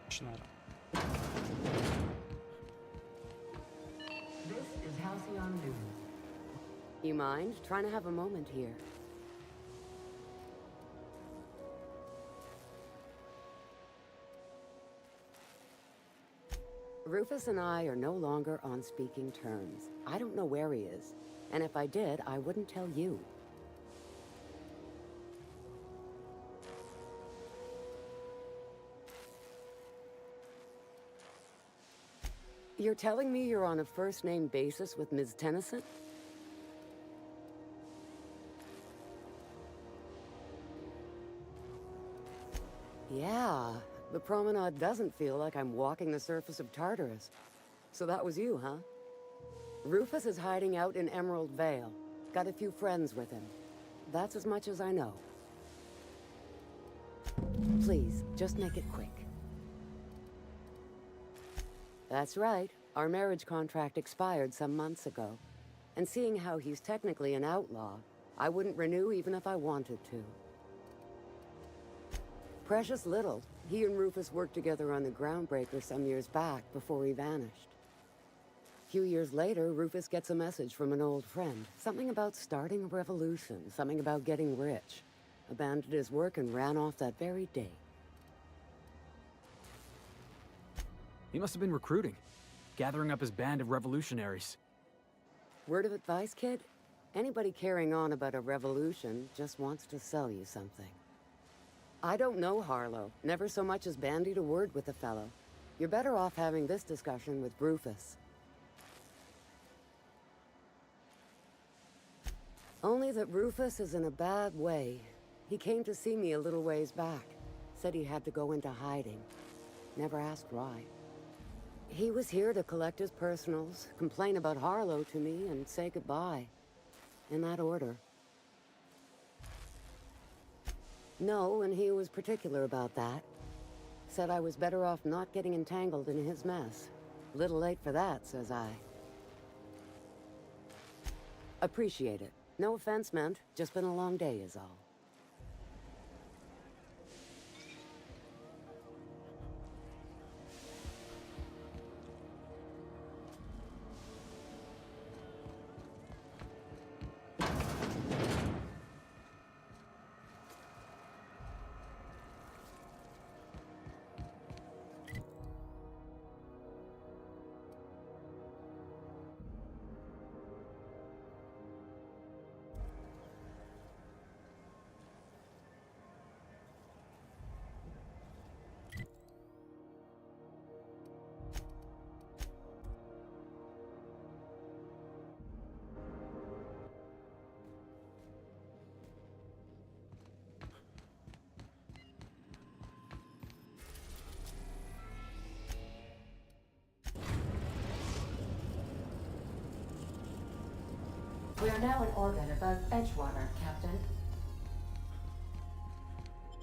Начинаем. This is Halcyon News. You mind trying to have a moment here? Rufus and I are no longer on speaking terms. I don't know where he is, and if I did, I wouldn't tell you. You're telling me you're on a first-name basis with Ms. Tennyson? Yeah, the promenade doesn't feel like I'm walking the surface of Tartarus. So that was you, huh? Rufus is hiding out in Emerald Vale. Got a few friends with him. That's as much as I know. Please, just make it quick. That's right. Our marriage contract expired some months ago. And seeing how he's technically an outlaw, I wouldn't renew even if I wanted to. Precious little. He and Rufus worked together on the groundbreaker some years back before he vanished. A few years later, Rufus gets a message from an old friend. Something about starting a revolution, something about getting rich. Abandoned his work and ran off that very day. He must have been recruiting, gathering up his band of revolutionaries. Word of advice, kid? Anybody carrying on about a revolution just wants to sell you something. I don't know Harlow. Never so much as bandied a word with the fellow. You're better off having this discussion with Rufus. Only that Rufus is in a bad way. He came to see me a little ways back. Said he had to go into hiding. Never asked why. He was here to collect his personals, complain about Harlow to me, and say goodbye. In that order. No, and he was particular about that. Said I was better off not getting entangled in his mess. Little late for that, says I. Appreciate it. No offense meant. Just been a long day is all. We are now in orbit above Edgewater, Captain.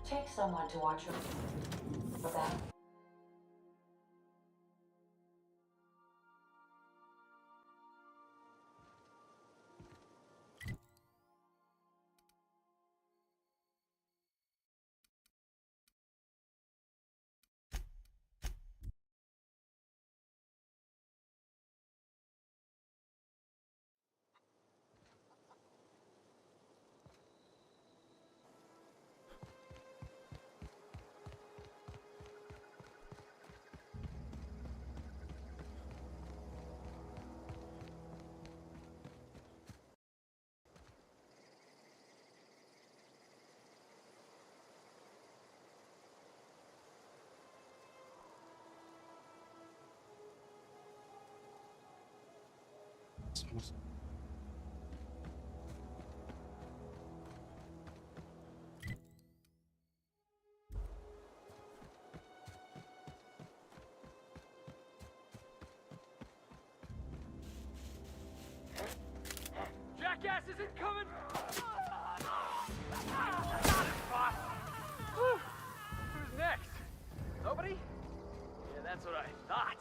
Take someone to watch your back. Смысл. Jackass isn't coming! Got it, boss! Whew. Who's next? Nobody? Yeah, that's what I thought.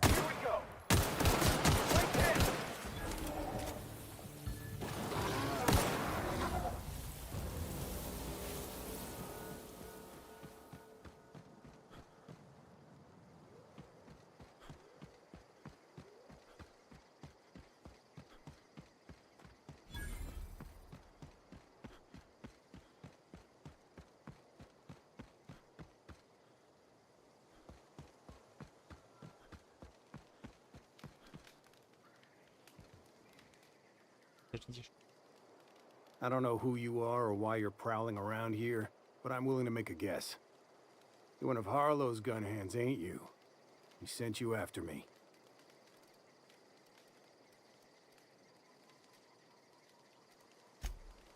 Here we go! Right there! I don't know who you are or why you're prowling around here, but I'm willing to make a guess. You're one of Harlow's gun hands, ain't you? He sent you after me.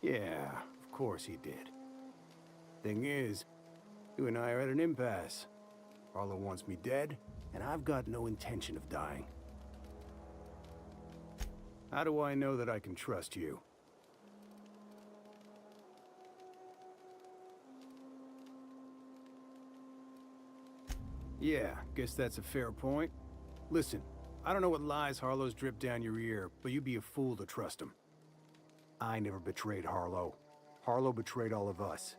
Yeah, of course he did. Thing is, you and I are at an impasse. Harlow wants me dead, and I've got no intention of dying. How do I know that I can trust you? Yeah, guess that's a fair point. Listen, I don't know what lies Harlow's dripped down your ear, but you'd be a fool to trust him. I never betrayed Harlow. Harlow betrayed all of us.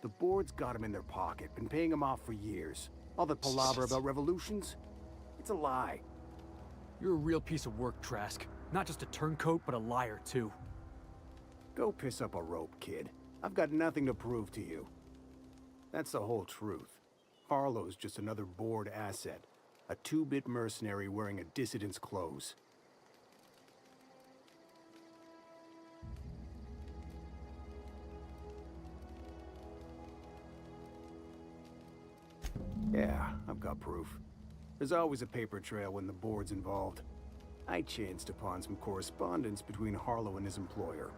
The board's got him in their pocket, been paying him off for years. All that palaver about revolutions? It's a lie. You're a real piece of work, Trask. Not just a turncoat, but a liar, too. Go piss up a rope, kid. I've got nothing to prove to you. That's the whole truth. Harlow's just another board asset. A two-bit mercenary wearing a dissident's clothes. Yeah, I've got proof. There's always a paper trail when the board's involved. I chanced upon some correspondence between Harlow and his employer.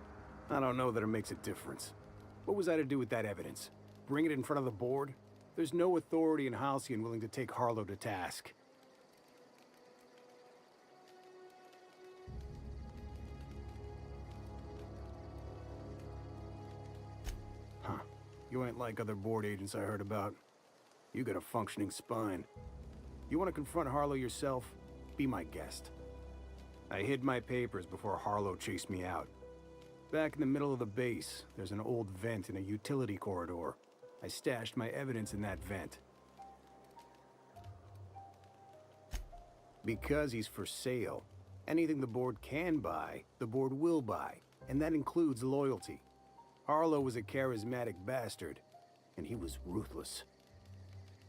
I don't know that it makes a difference. What was I to do with that evidence? Bring it in front of the board? There's no authority in Halcyon willing to take Harlow to task. Huh. You ain't like other board agents I heard about. You got a functioning spine. You want to confront Harlow yourself? Be my guest. I hid my papers before Harlow chased me out. Back in the middle of the base, there's an old vent in a utility corridor. I stashed my evidence in that vent. Because he's for sale. Anything the board can buy, the board will buy. And that includes loyalty. Harlow was a charismatic bastard, and he was ruthless.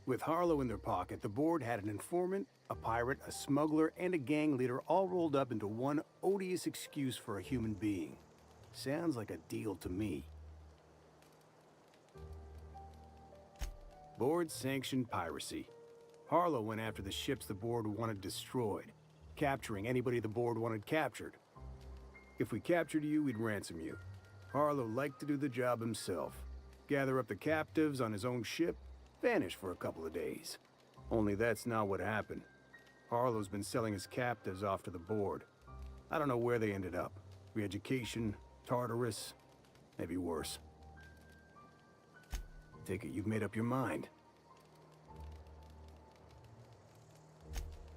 With Harlow in their pocket, the board had an informant, a pirate, a smuggler, and a gang leader all rolled up into one odious excuse for a human being. Sounds like a deal to me. Board-sanctioned piracy. Harlow went after the ships the board wanted destroyed, capturing anybody the board wanted captured. If we captured you, we'd ransom you. Harlow liked to do the job himself. Gather up the captives on his own ship, vanish for a couple of days. Only that's not what happened. Harlow's been selling his captives off to the board. I don't know where they ended up. Re-education, Tartarus, maybe worse. Take it you've made up your mind.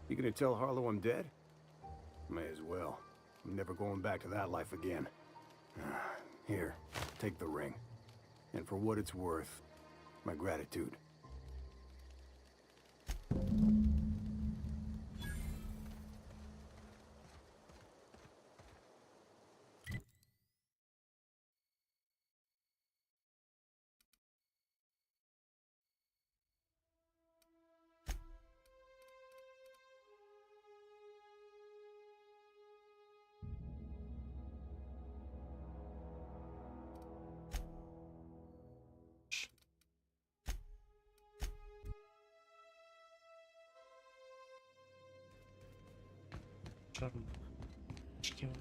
You gonna tell Harlow I'm dead? May as well. I'm never going back to that life again. Here, take the ring. And for what it's worth, my gratitude. Черный. Чтиво.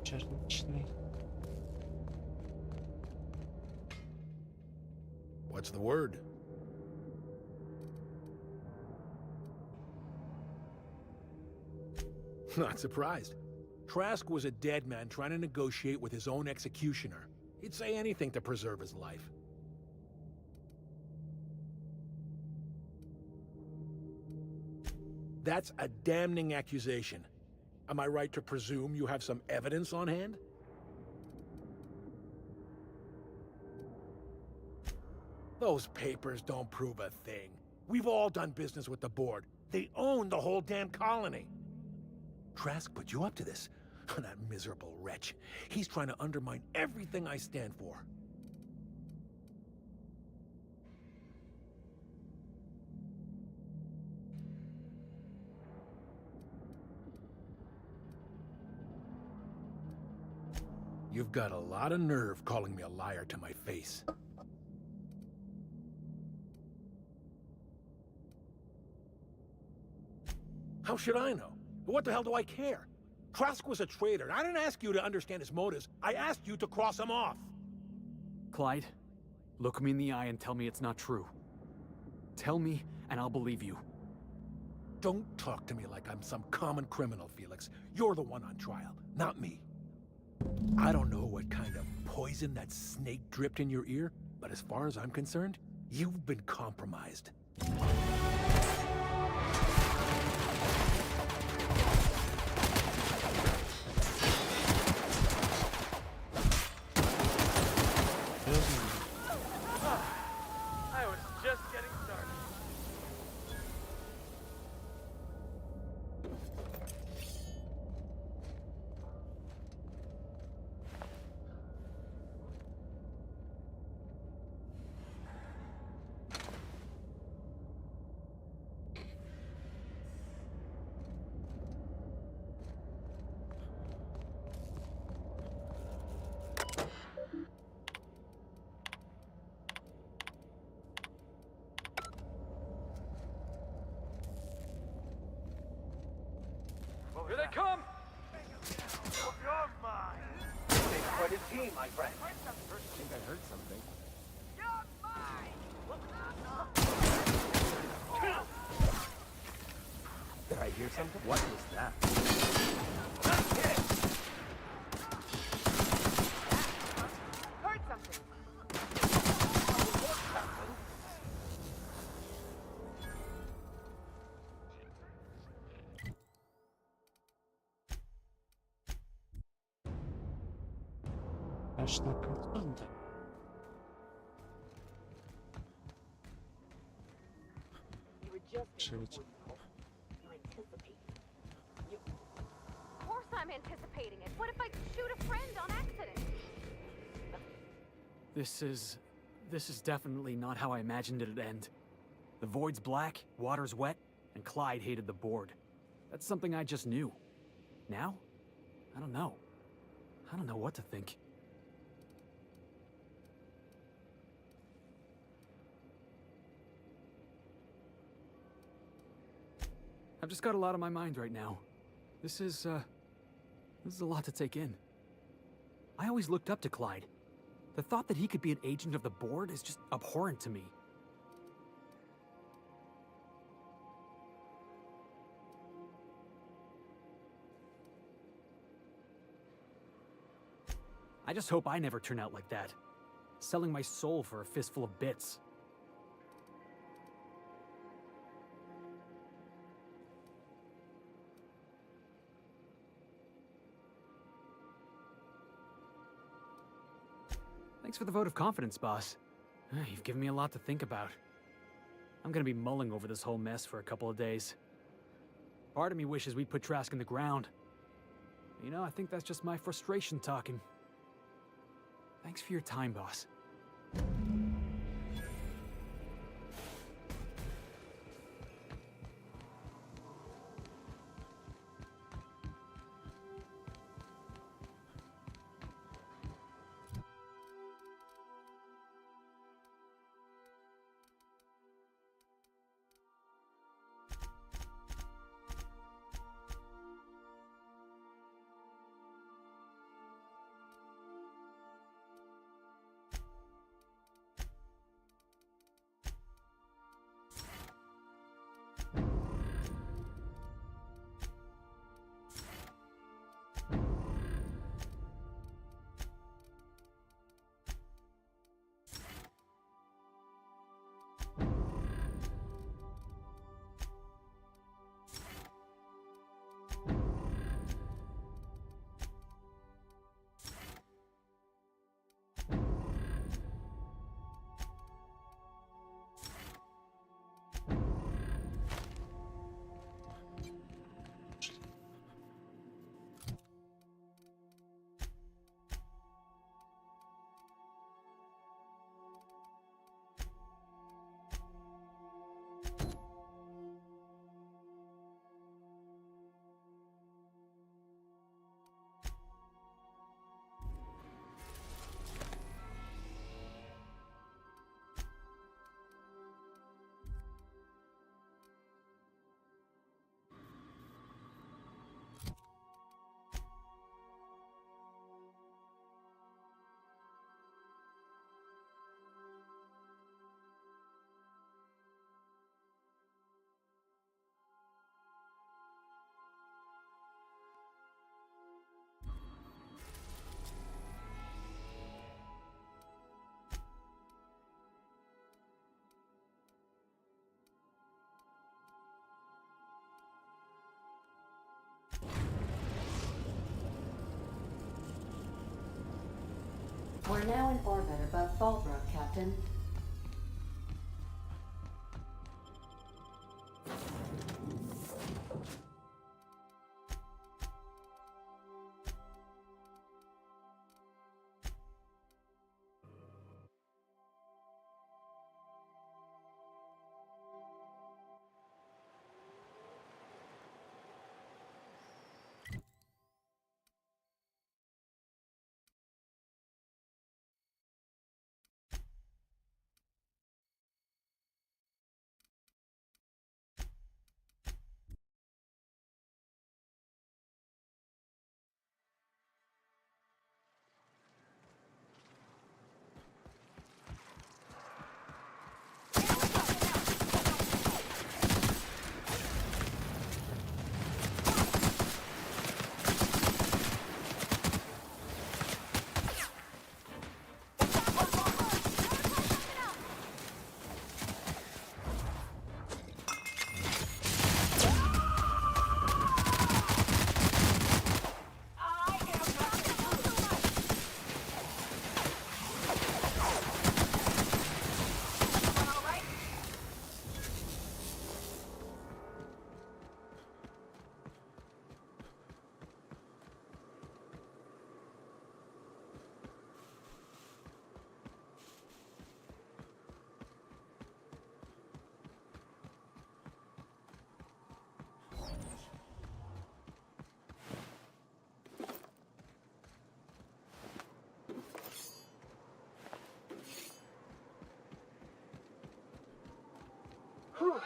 Черничный. What's the word? Not surprised. Trask was a dead man trying to negotiate with his own executioner. He'd say anything to preserve his life. That's a damning accusation. Am I right to presume you have some evidence on hand? Those papers don't prove a thing. We've all done business with the board. They own the whole damn colony. Trask put you up to this. That miserable wretch. He's trying to undermine everything I stand for. You've got a lot of nerve calling me a liar to my face. How should I know? What the hell do I care? Trask was a traitor. I didn't ask you to understand his motives. I asked you to cross him off. Clyde, look me in the eye and tell me it's not true. Tell me, and I'll believe you. Don't talk to me like I'm some common criminal, Felix. You're the one on trial, not me. I don't know what kind of poison that snake dripped in your ear, but as far as I'm concerned, you've been compromised. I was just getting started. Here they come! You're mine. It's quite a team, my friend. I think I heard something. You're mine. Did I hear something? What was that? Heard something. Аж на консоль. Живите. Of course I'm anticipating it. What if I shoot a friend on accident? This is definitely not how I imagined it'd end. The void's black, water's wet, and Clyde hated the board. That's something I just knew. Now? I don't know. I don't know what to think. I've just got a lot on my mind right now. This is This is a lot to take in. I always looked up to Clyde. The thought that he could be an agent of the board is just abhorrent to me. I just hope I never turn out like that. Selling my soul for a fistful of bits. Thanks for the vote of confidence, boss. You've given me a lot to think about. I'm gonna be mulling over this whole mess for a couple of days. Part of me wishes we'd put Trask in the ground. You know, I think that's just my frustration talking. Thanks for your time, boss. We're now in orbit above Fallbrook, Captain. Whew.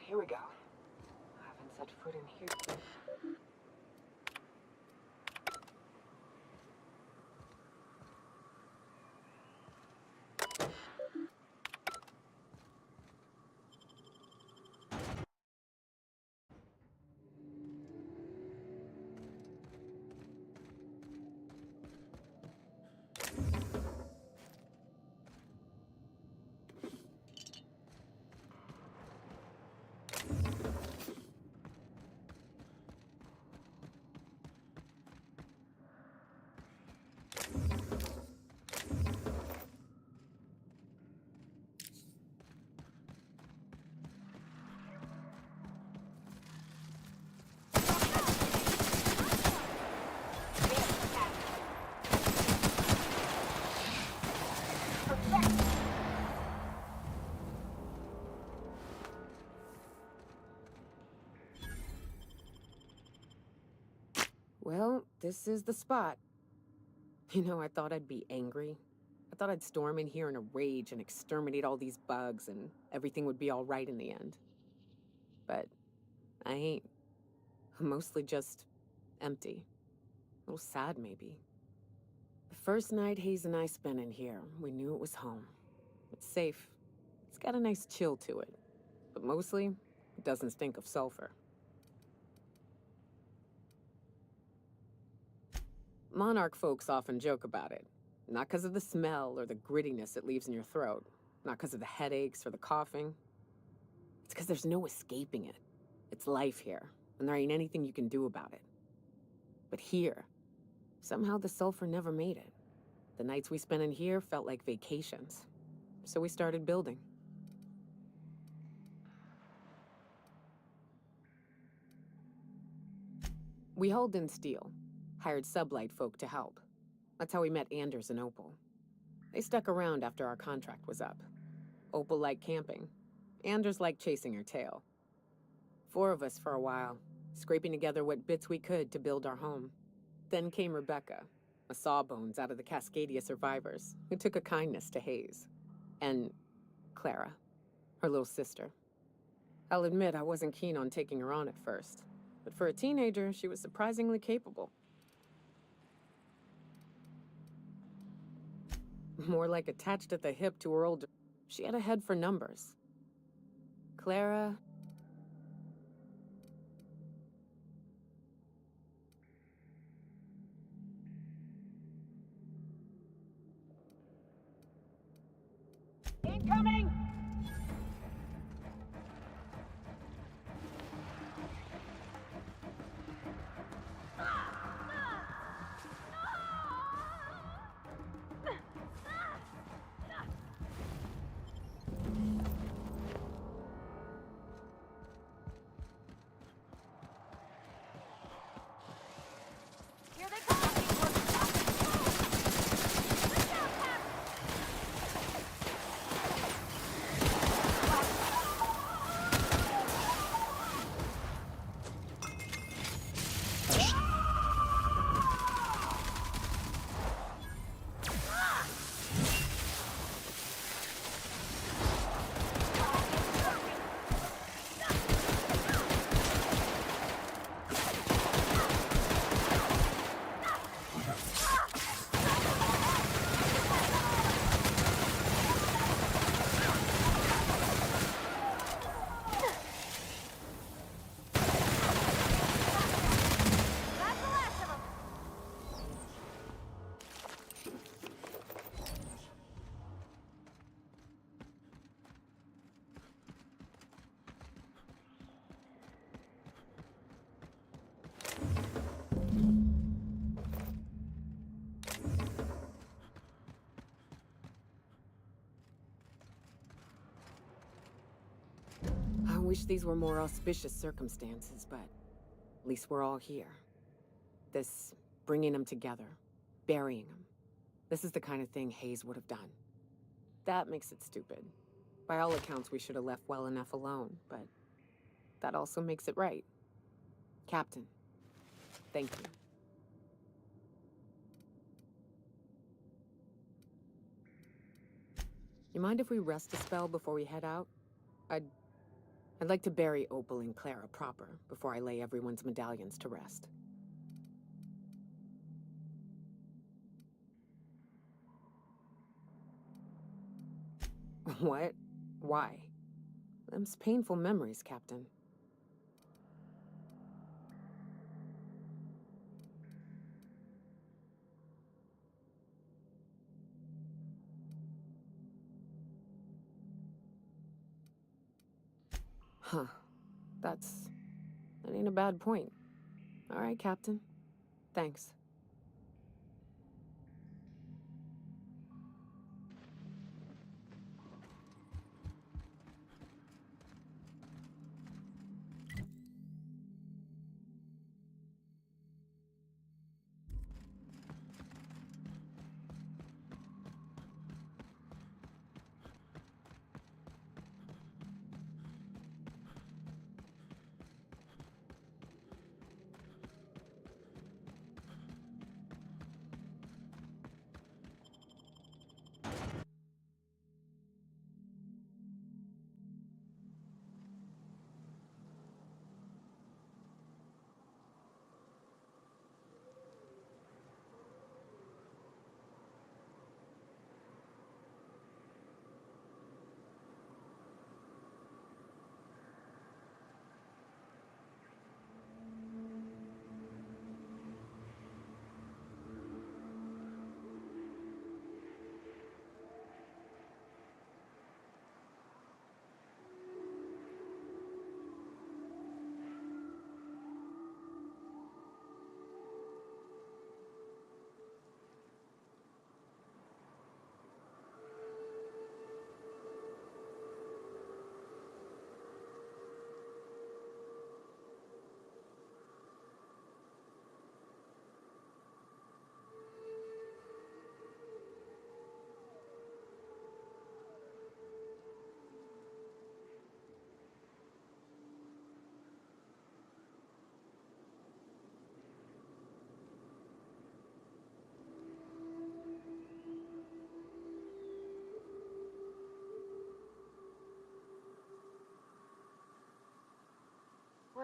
Here we go. I haven't set foot in here. Well, this is the spot. You know, I thought I'd be angry. I thought I'd storm in here in a rage and exterminate all these bugs and everything would be all right in the end. But I ain't. I'm mostly just empty. A little sad, maybe. The first night Hayes and I spent in here, we knew it was home. It's safe. It's got a nice chill to it. But mostly, it doesn't stink of sulfur. Monarch folks often joke about it. Not because of the smell or the grittiness it leaves in your throat. Not because of the headaches or the coughing. It's because there's no escaping it. It's life here, and there ain't anything you can do about it. But here, somehow the sulfur never made it. The nights we spent in here felt like vacations. So we started building. We hauled in steel, hired sublight folk to help. That's how we met Anders and Opal. They stuck around after our contract was up. Opal liked camping. Anders liked chasing her tail. 4 of us for a while, scraping together what bits we could to build our home. Then came Rebecca, a sawbones out of the Cascadia survivors, who took a kindness to Hayes. And Clara, her little sister. I'll admit I wasn't keen on taking her on at first, but for a teenager, she was surprisingly capable. More like attached at the hip to her older. She had a head for numbers. Clara... Incoming! I wish these were more auspicious circumstances, but at least we're all here. This bringing them together, burying them. This is the kind of thing Hayes would have done. That makes it stupid. By all accounts, we should have left well enough alone, but that also makes it right. Captain, thank you. You mind if we rest a spell before we head out? I'd like to bury Opal and Clara proper before I lay everyone's medallions to rest. What? Why? Them's painful memories, Captain. Huh. That ain't a bad point. All right, Captain. Thanks.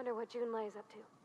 Wonder what June Lai's up to.